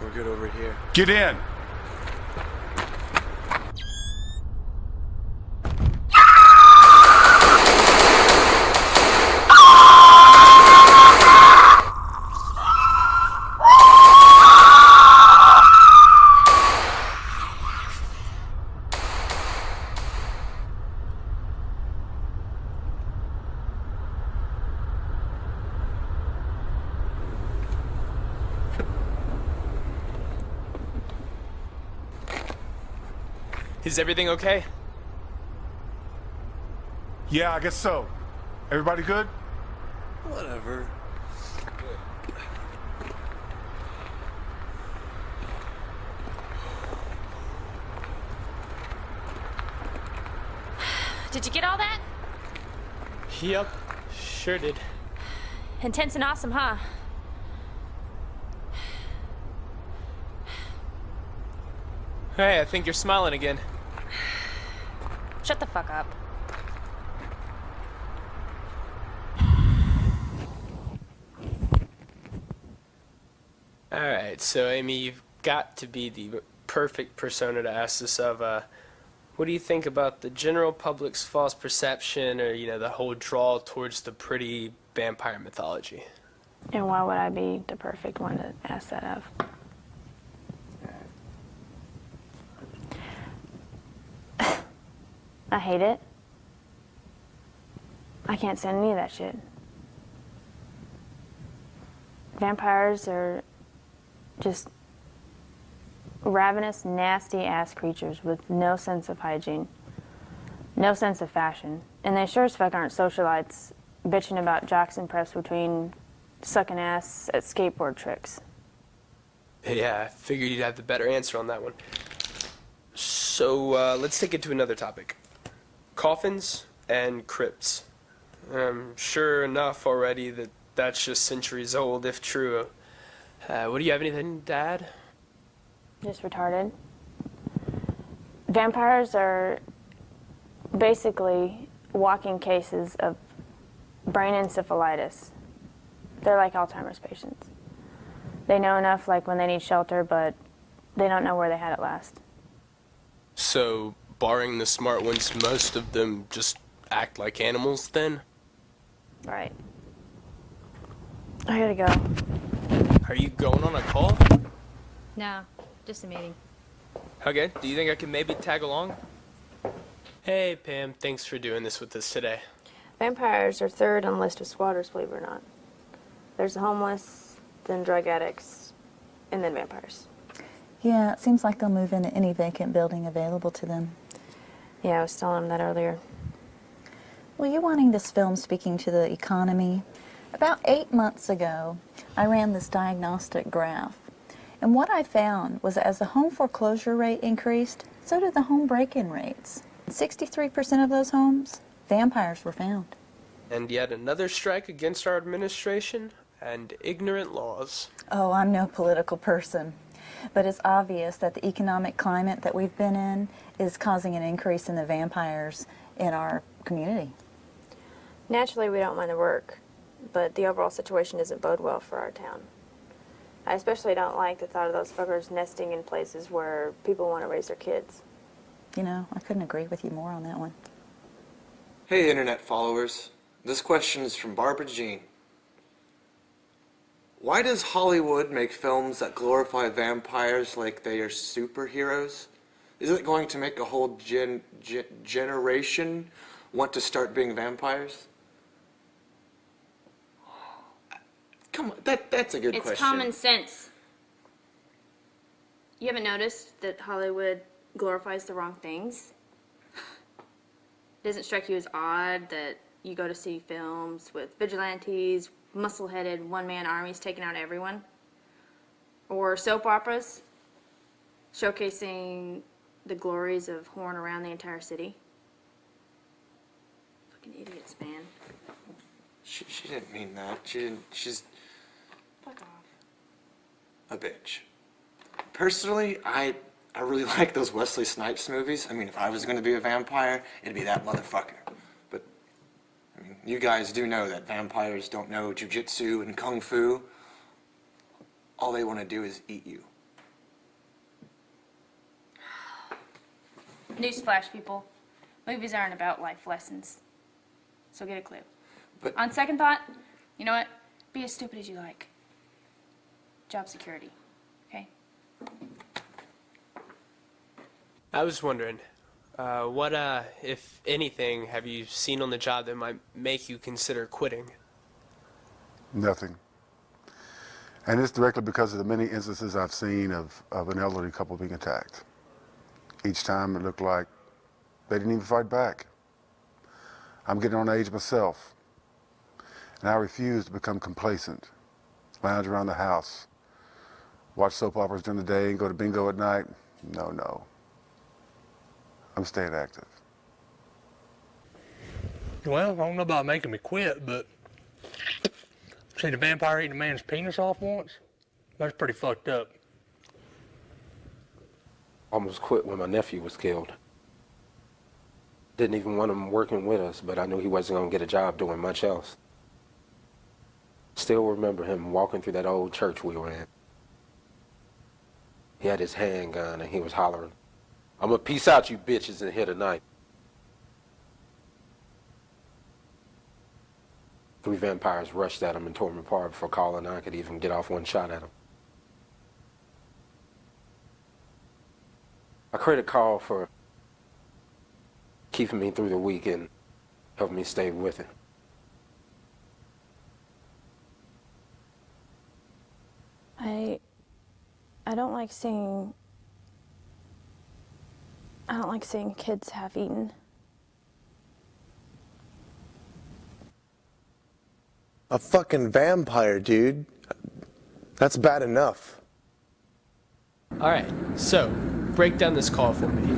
We're good over here. Get in! Is everything okay? Yeah, I guess so. Everybody good? Whatever. Did you get all that? Yep, sure did. Intense and awesome, huh? Hey, I think you're smiling again. Shut the fuck up. Alright, so Amy, you've got to be the perfect persona to ask this of. What do you think about the general public's false perception or, the whole draw towards the pretty vampire mythology? And why would I be the perfect one to ask that of? I hate it. I can't stand any of that shit. Vampires are just ravenous, nasty-ass creatures with no sense of hygiene, no sense of fashion. And they sure as fuck aren't socialites bitching about jocks and preps between sucking ass at skateboard tricks. Yeah, I figured you'd have the better answer on that one. So, let's take it to another topic. Coffins and crypts. I'm sure enough already that that's just centuries old, if true. What do you have anything to add? Just retarded. Vampires are basically walking cases of brain encephalitis. They're like Alzheimer's patients. They know enough like when they need shelter, but they don't know where they had it last. So, barring the smart ones, most of them just act like animals then? Right. I gotta go. Are you going on a call? No, just a meeting. Okay, do you think I can maybe tag along? Hey, Pam, thanks for doing this with us today. Vampires are third on the list of squatters, believe it or not. There's the homeless, then drug addicts, and then vampires. Yeah, it seems like they'll move into any vacant building available to them. Yeah, I was telling them that earlier. Well, you wanting this film speaking to the economy? About 8 months ago, I ran this diagnostic graph. And what I found was that as the home foreclosure rate increased, so did the home break-in rates. 63% of those homes, vampires were found. And yet another strike against our administration and ignorant laws. Oh, I'm no political person. But it's obvious that the economic climate that we've been in is causing an increase in the vampires in our community. Naturally, we don't mind the work, but the overall situation doesn't bode well for our town. I especially don't like the thought of those fuckers nesting in places where people want to raise their kids. You know, I couldn't agree with you more on that one. Hey, internet followers. This question is from Barbara Jean. Why does Hollywood make films that glorify vampires like they are superheroes? Is it going to make a whole generation want to start being vampires? Come on, that's a good question. It's common sense. You haven't noticed that Hollywood glorifies the wrong things? Does it strike you as odd that you go to see films with vigilantes, muscle-headed one-man armies taking out everyone? Or soap operas showcasing the glories of whoring around the entire city? Fucking idiots, man. She didn't mean that. She's Fuck off. a bitch. Personally, I really like those Wesley Snipes movies. I mean, if I was going to be a vampire, it'd be that motherfucker. But, I mean, you guys do know that vampires don't know jujitsu and kung fu. All they want to do is eat you. Newsflash, people. Movies aren't about life lessons. So get a clue. But on second thought, you know what? Be as stupid as you like. Job security. Okay? I was wondering, what, if anything, have you seen on the job that might make you consider quitting? Nothing. And it's directly because of the many instances I've seen of an elderly couple being attacked. Each time it looked like they didn't even fight back. I'm getting on age myself, and I refuse to become complacent, lounge around the house, watch soap operas during the day and go to bingo at night. No. I'm staying active. Well, I don't know about making me quit, but seen a vampire eating a man's penis off once? That's pretty fucked up. Almost quit when my nephew was killed. Didn't even want him working with us, but I knew he wasn't going to get a job doing much else. Still remember him walking through that old church we were in. He had his handgun and he was hollering, "I'm gonna peace out, you bitches, in here tonight." 3 vampires rushed at him and tore him apart before Carl and I could even get off one shot at him. I credit Carl for keeping me through the week and helping me stay with it. I don't like seeing kids half eaten. A fucking vampire, dude. That's bad enough. Alright, so, break down this call for me.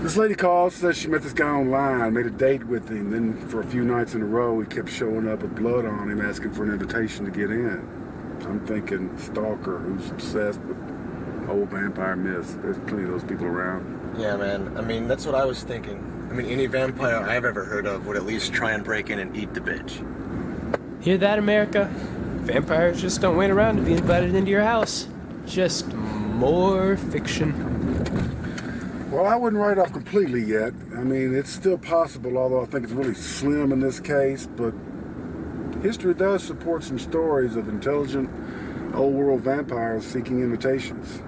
This lady called, says she met this guy online, made a date with him. Then for a few nights in a row, he kept showing up with blood on him, asking for an invitation to get in. I'm thinking stalker who's obsessed with old vampire myths. There's plenty of those people around. Yeah, man. I mean, that's what I was thinking. I mean, any vampire I've ever heard of would at least try and break in and eat the bitch. Hear that, America? Vampires just don't wait around to be invited into your house. Just more fiction. Well, I wouldn't write off completely yet. I mean, it's still possible, although I think it's really slim in this case, but history does support some stories of intelligent, old-world vampires seeking invitations.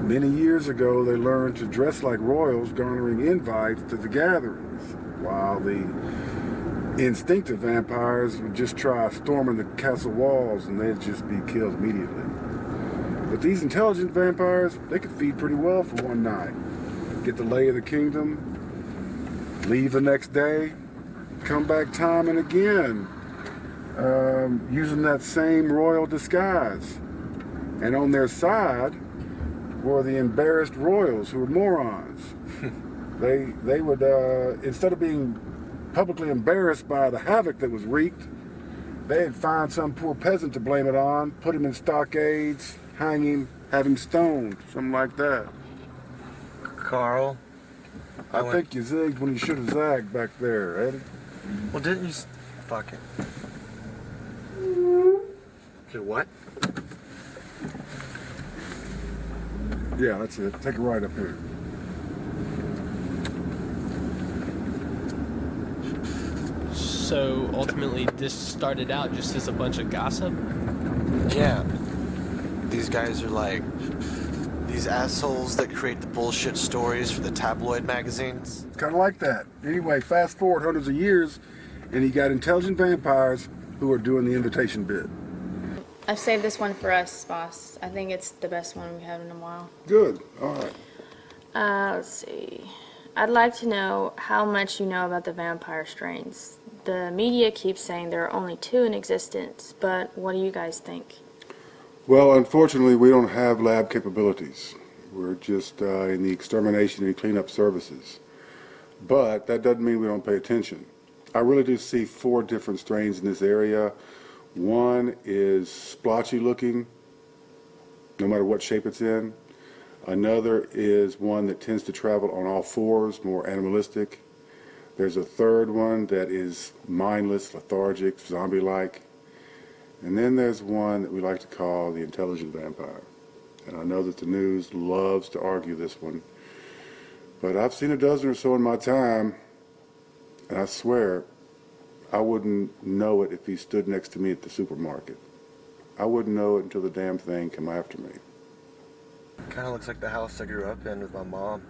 Many years ago, they learned to dress like royals, garnering invites to the gatherings, while the instinctive vampires would just try storming the castle walls and they'd just be killed immediately. But these intelligent vampires, they could feed pretty well for one night. Get the lay of the kingdom, leave the next day, come back time and again, using that same royal disguise. And on their side were the embarrassed royals who were morons. They would, instead of being publicly embarrassed by the havoc that was wreaked, they'd find some poor peasant to blame it on, put him in stockades, hang him, have him stoned, something like that. Carl? I think you zigged when you should have zagged back there, Eddie. Well, didn't you... Fuck it. Okay, what? Yeah, that's it. Take a ride up here. So, ultimately, this started out just as a bunch of gossip? Yeah. These guys are like these assholes that create the bullshit stories for the tabloid magazines. It's kind of like that. Anyway, fast forward hundreds of years, and you got intelligent vampires who are doing the invitation bid. I've saved this one for us, boss. I think it's the best one we've had in a while. Good. All right. Let's see. I'd like to know how much you know about the vampire strains. The media keeps saying there are only 2 in existence, but what do you guys think? Well, unfortunately, we don't have lab capabilities. We're just in the extermination and cleanup services. But that doesn't mean we don't pay attention. I really do see 4 different strains in this area. One is splotchy looking, no matter what shape it's in. Another is one that tends to travel on all 4s, more animalistic. There's a third one that is mindless, lethargic, zombie-like. And then there's one that we like to call the intelligent vampire. And I know that the news loves to argue this one. But I've seen a dozen or so in my time, and I swear, I wouldn't know it if he stood next to me at the supermarket. I wouldn't know it until the damn thing came after me. Kind of looks like the house I grew up in with my mom.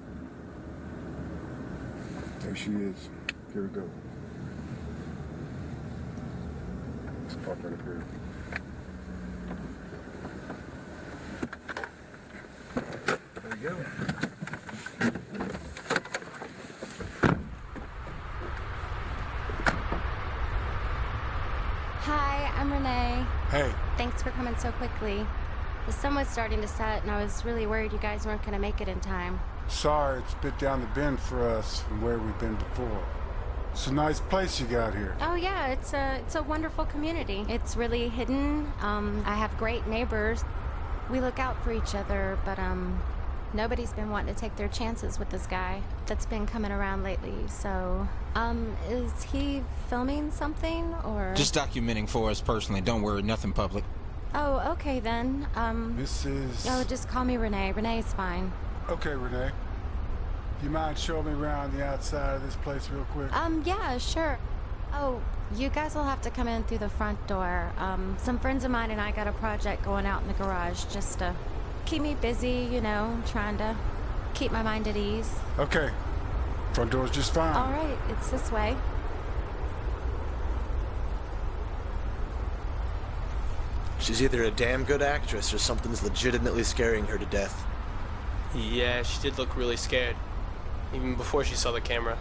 There she is. Here we go. Let's park right up here. There you go. Hi, I'm Renee. Hey. Thanks for coming so quickly. The sun was starting to set, and I was really worried you guys weren't going to make it in time. Sorry, it's a bit down the bend for us from where we've been before. It's a nice place you got here. Oh yeah, it's a wonderful community. It's really hidden. I have great neighbors. We look out for each other, but nobody's been wanting to take their chances with this guy that's been coming around lately. So, is he filming something or? Just documenting for us personally. Don't worry, nothing public. Oh, okay then. This is... Oh, just call me Renee. Renee is fine. Okay, Renee. Do you mind showing me around the outside of this place real quick? Yeah, sure. Oh, you guys will have to come in through the front door. Some friends of mine and I got a project going out in the garage just to keep me busy, you know, trying to keep my mind at ease. Okay. Front door's just fine. All right, it's this way. She's either a damn good actress or something's legitimately scaring her to death. Yeah, she did look really scared. Even before she saw the camera.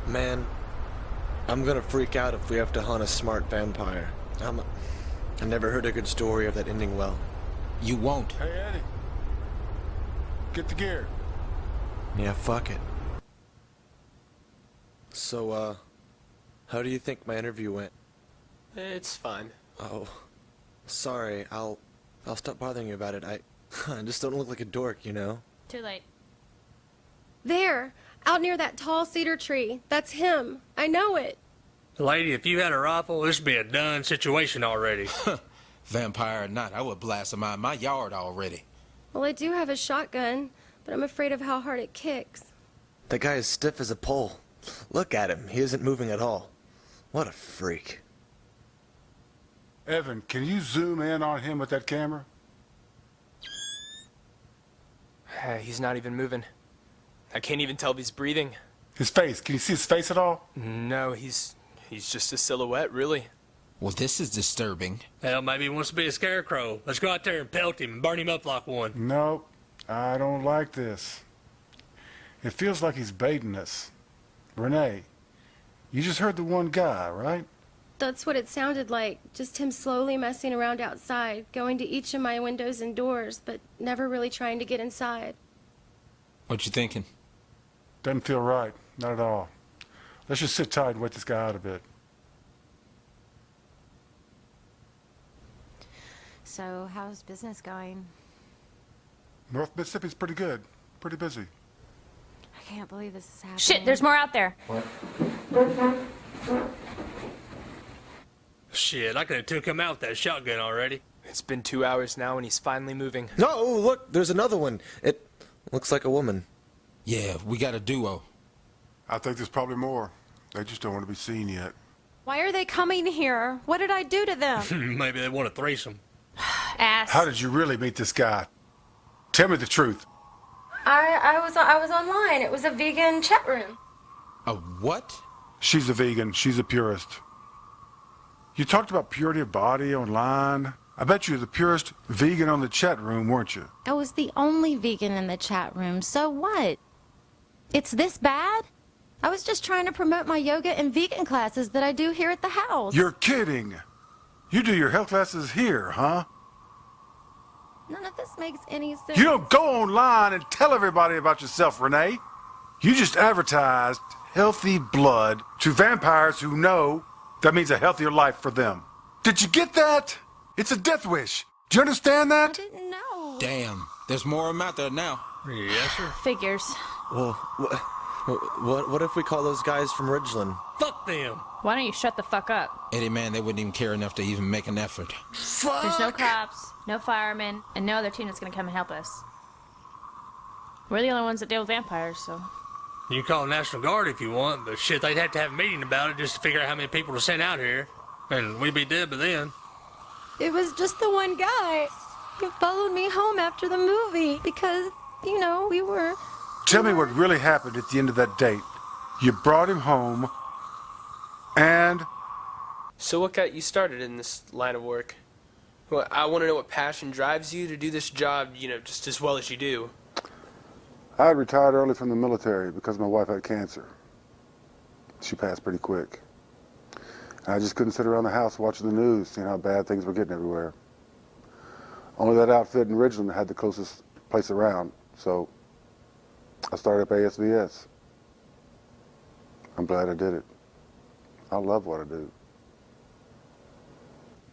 Man, I'm gonna freak out if we have to hunt a smart vampire. I never heard a good story of that ending well. You won't. Hey, Eddie. Get the gear. Yeah, fuck it. So, how do you think my interview went? It's fine. Oh, sorry. I'll stop bothering you about it. I just don't look like a dork, you know? Too late. There, out near that tall cedar tree. That's him. I know it. Lady, if you had a rifle, this would be a done situation already. Vampire or not, I would blast him out of my yard already. Well, I do have a shotgun, but I'm afraid of how hard it kicks. That guy is stiff as a pole. Look at him. He isn't moving at all. What a freak. Evan, can you zoom in on him with that camera? He's not even moving. I can't even tell if he's breathing. His face, can you see his face at all? No, he's just a silhouette, really. Well, this is disturbing. Hell, maybe he wants to be a scarecrow. Let's go out there and pelt him and burn him up like one. Nope, I don't like this. It feels like he's baiting us. Renee, you just heard the one guy, right? That's what it sounded like. Just him slowly messing around outside, going to each of my windows and doors, but never really trying to get inside. What you thinking? Doesn't feel right, not at all. Let's just sit tight and wait this guy out a bit. So, how's business going? North Mississippi's pretty good, pretty busy. I can't believe this is happening. Shit, there's more out there. Shit, I could have took him out with that shotgun already. It's been 2 hours now and he's finally moving. No, look, there's another one. It looks like a woman. Yeah, we got a duo. I think there's probably more. They just don't want to be seen yet. Why are they coming here? What did I do to them? Maybe they want a threesome. Ass. How did you really meet this guy? Tell me the truth. I was online. It was a vegan chat room. A what? She's a vegan. She's a purist. You talked about purity of body online. I bet you were the purest vegan on the chat room, weren't you? I was the only vegan in the chat room, so what? It's this bad? I was just trying to promote my yoga and vegan classes that I do here at the house. You're kidding. You do your health classes here, huh? None of this makes any sense. You don't go online and tell everybody about yourself, Renee. You just advertised healthy blood to vampires who know that means a healthier life for them. Did you get that? It's a death wish. Do you understand that? I didn't know. Damn, there's more of them out there now. Yes, sir. Figures. Well, what if we call those guys from Ridgeland? Fuck them. Why don't you shut the fuck up? Eddie, man, they wouldn't even care enough to even make an effort. Fuck! There's no cops, no firemen, and no other team that's gonna come and help us. We're the only ones that deal with vampires, so... You can call the National Guard if you want, but shit, they'd have to have a meeting about it just to figure out how many people to send out here. And we'd be dead by then. It was just the one guy. He followed me home after the movie because, you know, we were... Tell me what really happened at the end of that date. You brought him home, and... So what got you started in this line of work? Well, I want to know what passion drives you to do this job, you know, just as well as you do. I had retired early from the military because my wife had cancer. She passed pretty quick. And I just couldn't sit around the house watching the news, seeing how bad things were getting everywhere. Only that outfit in Ridgeland had the closest place around, so I started up ASVS. I'm glad I did it. I love what I do.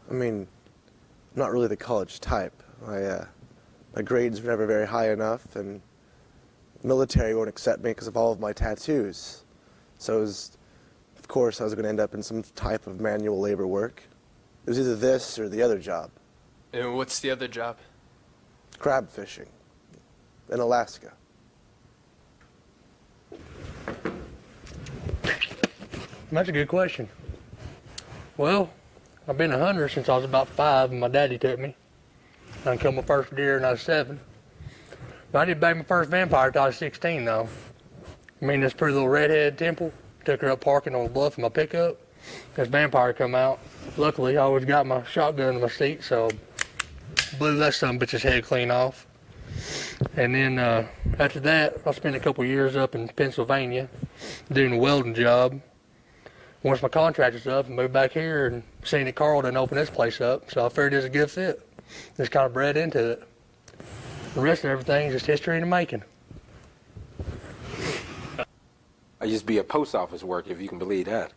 I mean, I'm not really the college type. My grades were never very high enough, and the military won't accept me because of all of my tattoos. So of course, I was going to end up in some type of manual labor work. It was either this or the other job. And what's the other job? Crab fishing in Alaska. That's a good question. Well, I've been a hunter since I was about 5 and my daddy took me. I killed my first deer when I was 7. But I didn't bag my first vampire until I was 16 though. I mean, this pretty little redhead Temple, took her up parking on the bluff in my pickup. This vampire come out. Luckily, I always got my shotgun in my seat, so blew that sumbitch's head clean off. And then after that, I spent a couple years up in Pennsylvania doing a welding job. Once my contract was up, I moved back here and seen that Carl didn't open this place up, so I figured it was a good fit. Just kind of bred into it. The rest of everything is just history in the making. I used to be a post office worker, if you can believe that.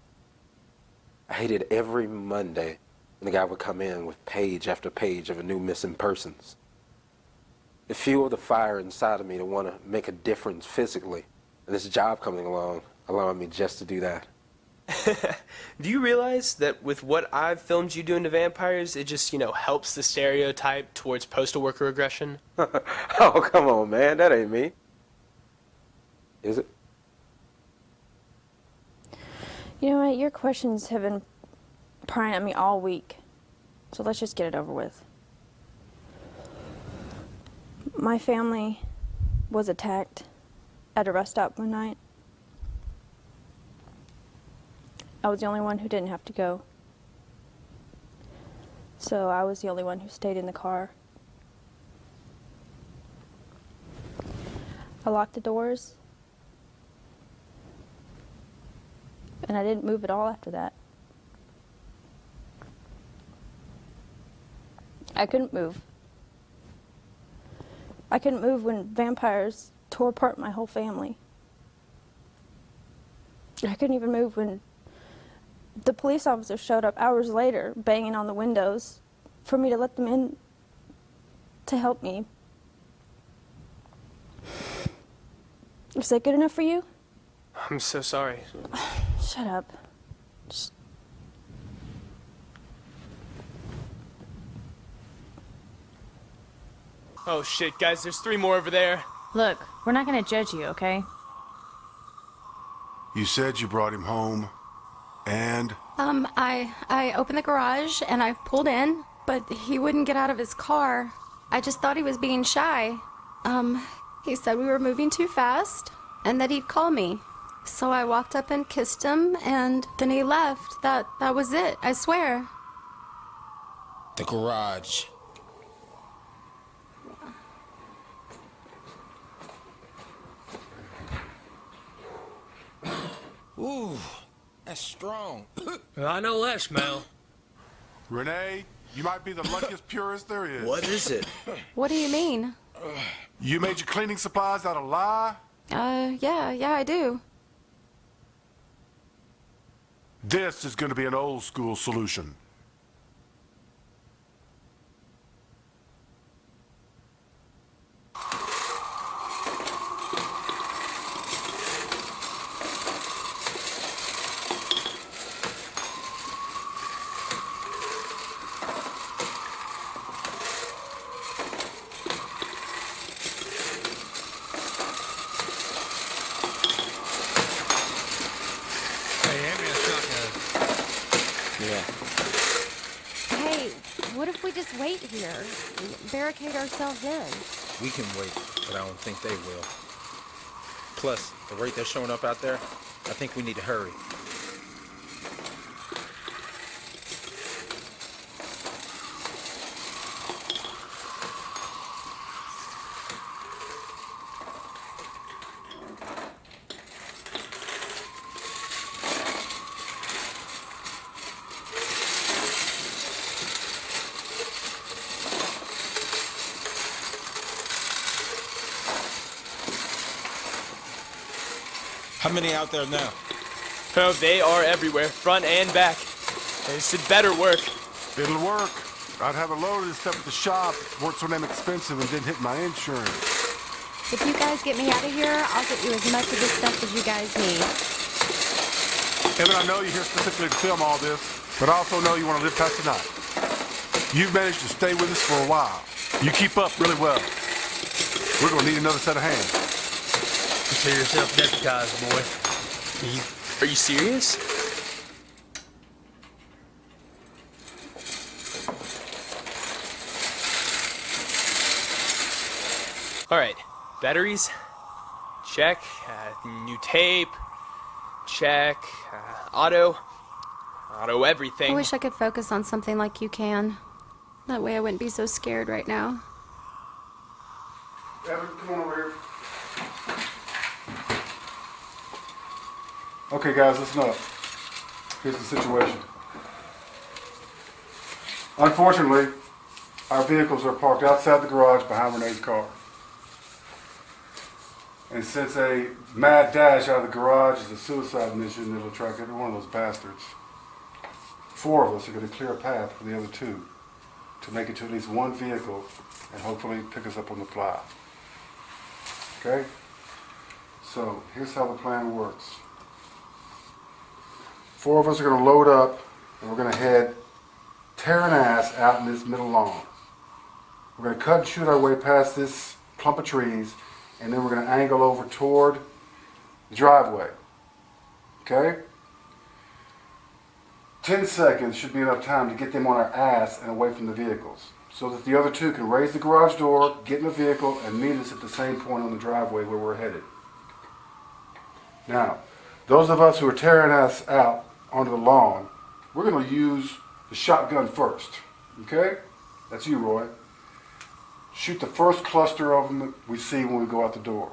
I hated every Monday when the guy would come in with page after page of a new missing persons. It fueled the fire inside of me to want to make a difference physically. And this job coming along, allowing me just to do that. Do you realize that with what I've filmed you doing to vampires, it just, helps the stereotype towards postal worker aggression? Oh, come on, man. That ain't me. Is it? You know what? Your questions have been prying at me all week. So let's just get it over with. My family was attacked at a rest stop one night. I was the only one who didn't have to go. So I was the only one who stayed in the car. I locked the doors. And I didn't move at all after that. I couldn't move. I couldn't move when vampires tore apart my whole family. I couldn't even move when the police officer showed up hours later, banging on the windows for me to let them in to help me. Is that good enough for you? I'm so sorry. Shut up. Just... Oh shit, guys, there's 3 more over there. Look, we're not gonna judge you, okay? You said you brought him home, and? I opened the garage and I pulled in, but he wouldn't get out of his car. I just thought he was being shy. He said we were moving too fast and that he'd call me. So I walked up and kissed him, and then he left. That was it, I swear. The garage. Ooh, that's strong. I know that smell. Renee, you might be the luckiest purist there is. What is it? What do you mean? You made your cleaning supplies out of lye? Yeah, I do. This is going to be an old school solution. What if we just wait here? Barricade ourselves in? We can wait, but I don't think they will. Plus, the rate they're showing up out there, I think we need to hurry. How many out there now? Oh, they are everywhere, front and back. This had better work. It'll work. I'd have a load of this stuff at the shop. Weren't so damn expensive and didn't hit my insurance. If you guys get me out of here, I'll get you as much of this stuff as you guys need. Evan, I know you're here specifically to film all this, but I also know you want to live past the night. You've managed to stay with us for a while. You keep up really well. We're gonna need another set of hands. Consider yourself deputized, boy. Are you serious? All right, batteries, check. New tape, check. Auto everything. I wish I could focus on something like you can. That way I wouldn't be so scared right now. Evan, come on over here. Okay, guys, listen up. Here's the situation. Unfortunately, our vehicles are parked outside the garage behind Renee's car. And since a mad dash out of the garage is a suicide mission that'll attract every one of those bastards, 4 of us are going to clear a path for the other 2 to make it to at least one vehicle and hopefully pick us up on the fly. Okay? So here's how the plan works. 4 of us are going to load up and we're going to head tearing ass out in this middle lawn. We're going to cut and shoot our way past this clump of trees, and then we're going to angle over toward the driveway. Okay? 10 seconds should be enough time to get them on our ass and away from the vehicles, so that the other 2 can raise the garage door, get in the vehicle, and meet us at the same point on the driveway where we're headed. Now, those of us who are tearing us out onto the lawn, we're going to use the shotgun first. Okay? That's you, Roy. Shoot the first cluster of them that we see when we go out the door.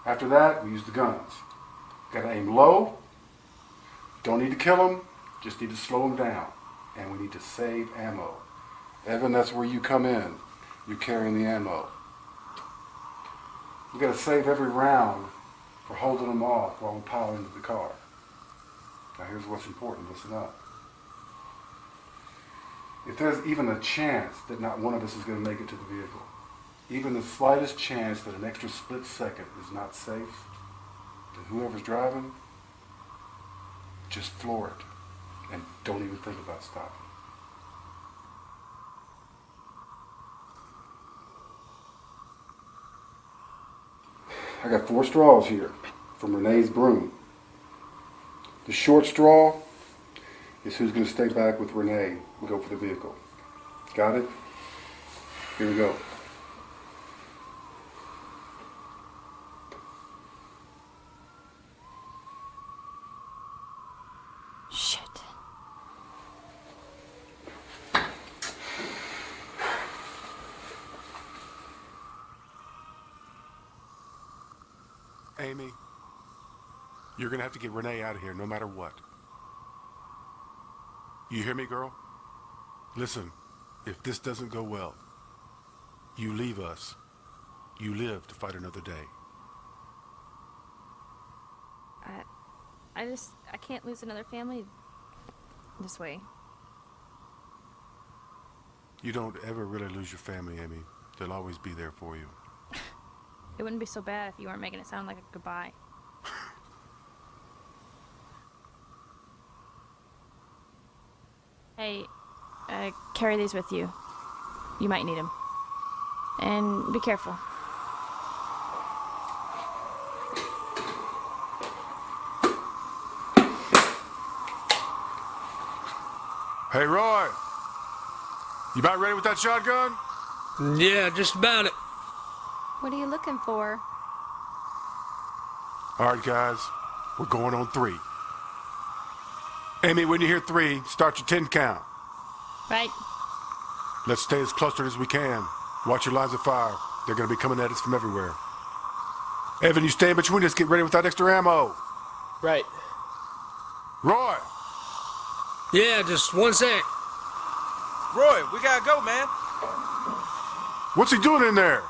After that, we use the guns. Got to aim low. Don't need to kill them. Just need to slow them down. And we need to save ammo. Evan, that's where you come in. You're carrying the ammo. We got to save every round for holding them off while we pile into the car. Now here's what's important. Listen up. If there's even a chance that not one of us is going to make it to the vehicle, even the slightest chance that an extra split second is not safe, then whoever's driving, just floor it and don't even think about stopping. I got 4 straws here from Renee's broom. The short straw is who's going to stay back with Renee and go for the vehicle. Got it? Here we go. Shit. Amy, you're going to have to get Renee out of here no matter what. You hear me, girl? Listen, if this doesn't go well, you leave us. You live to fight another day. I can't lose another family this way. You don't ever really lose your family, Amy. They'll always be there for you. It wouldn't be so bad if you weren't making it sound like a goodbye. Hey, carry these with you. You might need them. And be careful. Hey, Roy. You about ready with that shotgun? Yeah, just about it. What are you looking for? All right, guys. We're going on 3. Amy, when you hear 3, start your 10 count. Right. Let's stay as clustered as we can. Watch your lines of fire. They're going to be coming at us from everywhere. Evan, you stay in between us. Get ready with that extra ammo. Right. Roy! Yeah, just 1 sec. Roy, we gotta go, man. What's he doing in there?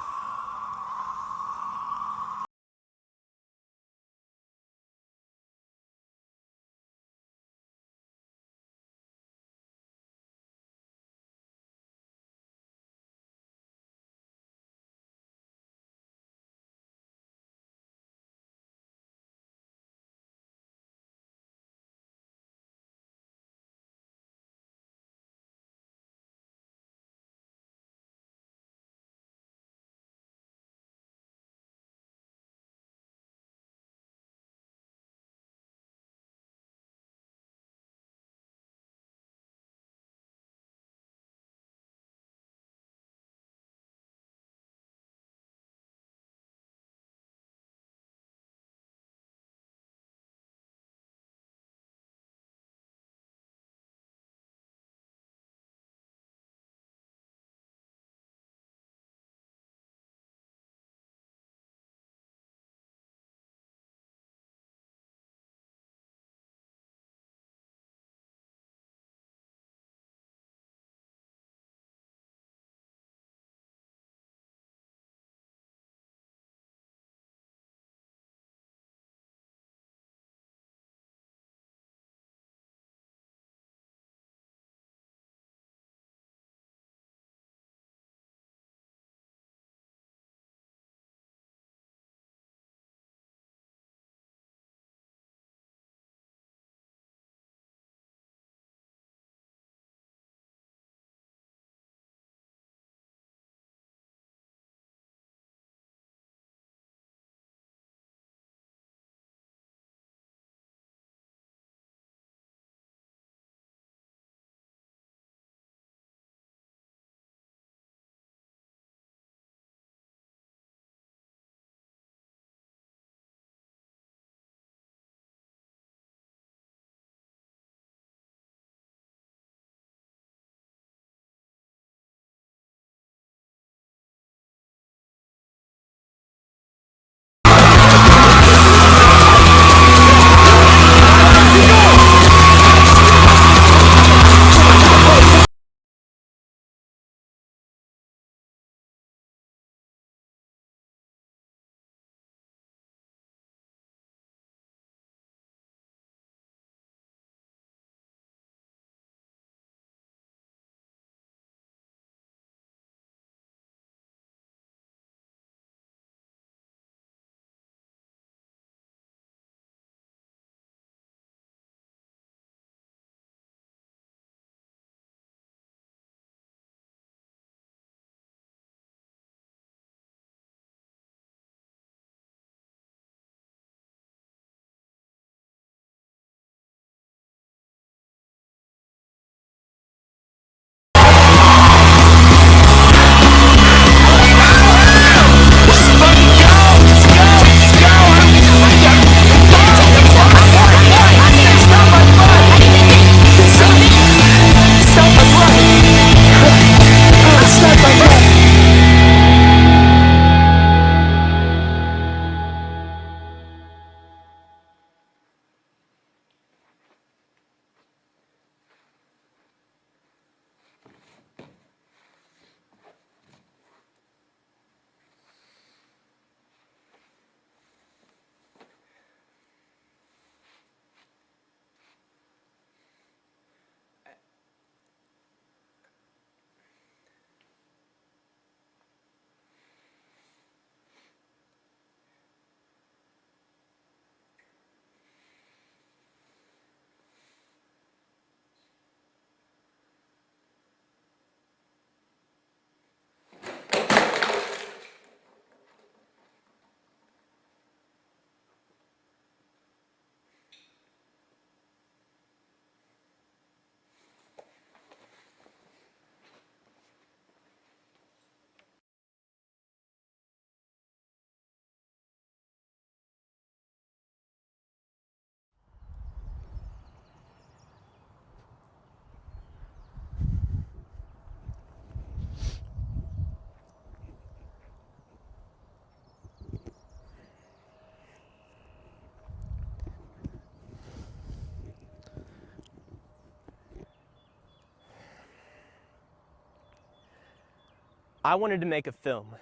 I wanted to make a film.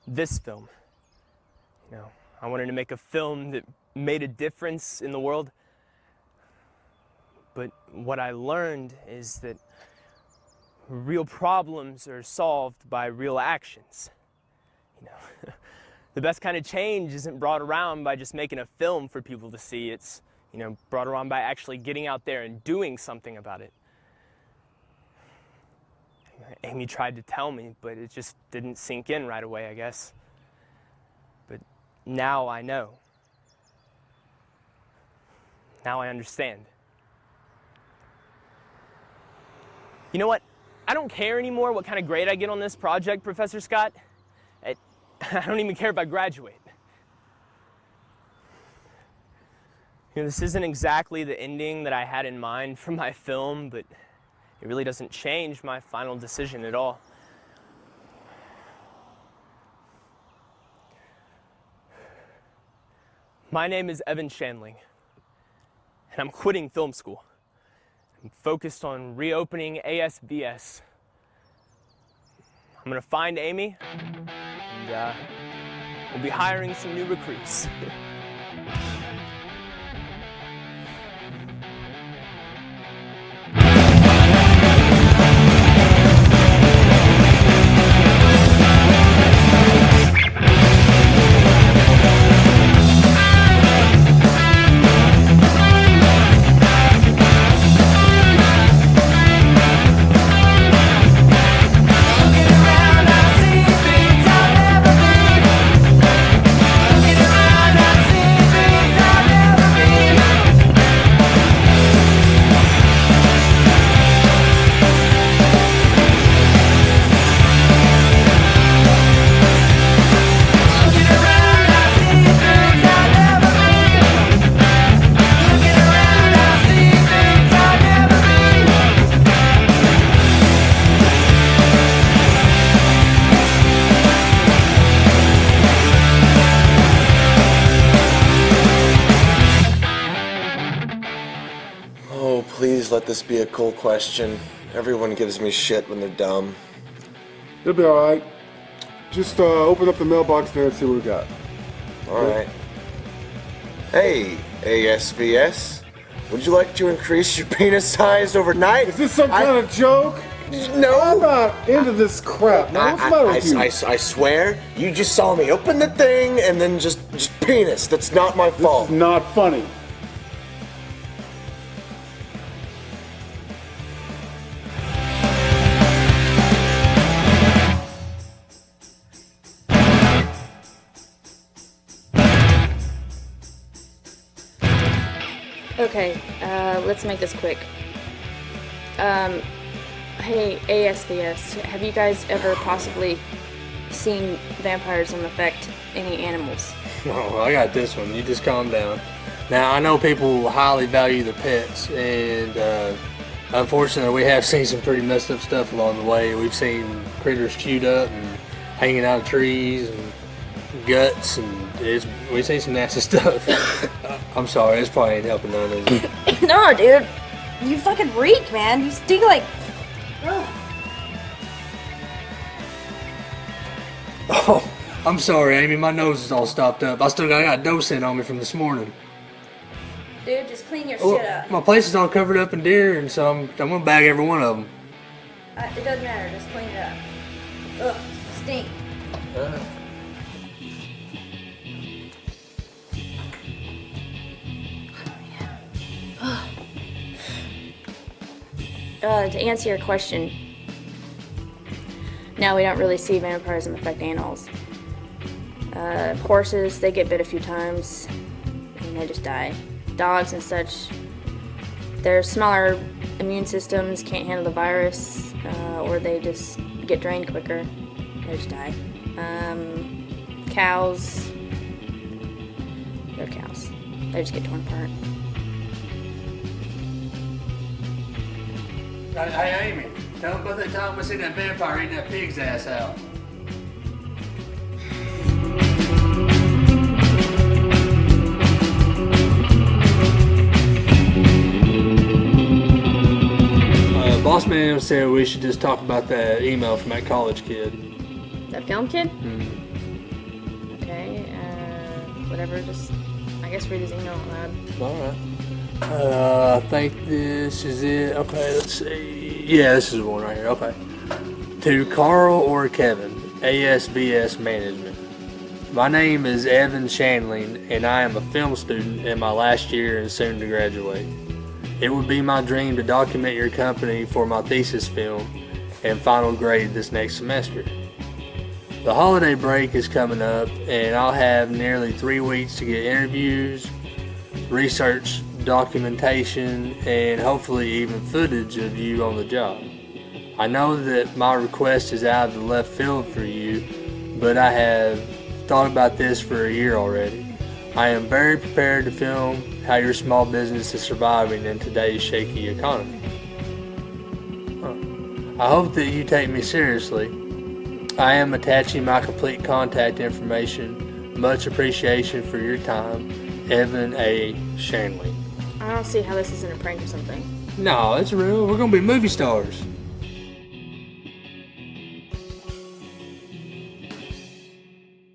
This film. You know, I wanted to make a film that made a difference in the world. But what I learned is that real problems are solved by real actions. You know, the best kind of change isn't brought around by just making a film for people to see. It's, you know, brought around by actually getting out there and doing something about it. Amy tried to tell me, but it just didn't sink in right away, I guess. But now I know. Now I understand. You know what? I don't care anymore what kind of grade I get on this project, Professor Scott. I don't even care if I graduate. You know, this isn't exactly the ending that I had in mind for my film, but it really doesn't change my final decision at all. My name is Evan Shandling, and I'm quitting film school. I'm focused on reopening ASBS. I'm gonna find Amy, and we'll be hiring some new recruits. Let this be a cool question. Everyone gives me shit when they're dumb. It'll be alright. Just open up the mailbox there and see what we got. Alright. Hey, ASBS. Would you like to increase your penis size overnight? Is this some kind of joke? No. I'm not into this crap. Now, what's the matter with you? I swear, you just saw me open the thing and then just penis. That's not my fault. This is not funny. Okay, let's make this quick. Hey, ASBS, have you guys ever possibly seen vampirism affect any animals? Oh, I got this one. You just calm down. Now, I know people highly value their pets, and unfortunately, we have seen some pretty messed up stuff along the way. We've seen critters chewed up and hanging out of trees, and guts, and we've seen some nasty stuff. I'm sorry, this probably ain't helping none of you. No, dude. You fucking reek, man. You stink like... Oh, I'm sorry, Amy. My nose is all stopped up. I got dough sent on me from this morning. Dude, just clean your shit up. My place is all covered up in deer, and so I'm gonna bag every one of them. It doesn't matter. Just clean it up. Ugh, stink. To answer your question, no, we don't really see vampirism affect animals. Horses, they get bit a few times and they just die. Dogs and such, their smaller immune systems can't handle the virus, or they just get drained quicker. They just die. Cows, they're cows. They just get torn apart. Hey, Amy, tell them about that time we seen that vampire eating that pig's ass out. boss man said we should just talk about that email from that college kid. That film kid? Mm. Okay, whatever, just, I guess read his email out loud. Alright. I think this is it. Okay, let's see. Yeah, this is the one right here. Okay. To Carl or Kevin, ASVS Management. My name is Evan Shanling, and I am a film student in my last year and soon to graduate. It would be my dream to document your company for my thesis film and final grade this next semester. The holiday break is coming up, and I'll have nearly 3 weeks to get interviews, research, documentation, and hopefully even footage of you on the job. I know that my request is out of the left field for you, but I have thought about this for a year already. I am very prepared to film how your small business is surviving in today's shaky economy. I hope that you take me seriously. I am attaching my complete contact information. Much appreciation for your time. Evan A. Shanley. I don't see how this isn't a prank or something. No, it's real. We're gonna be movie stars.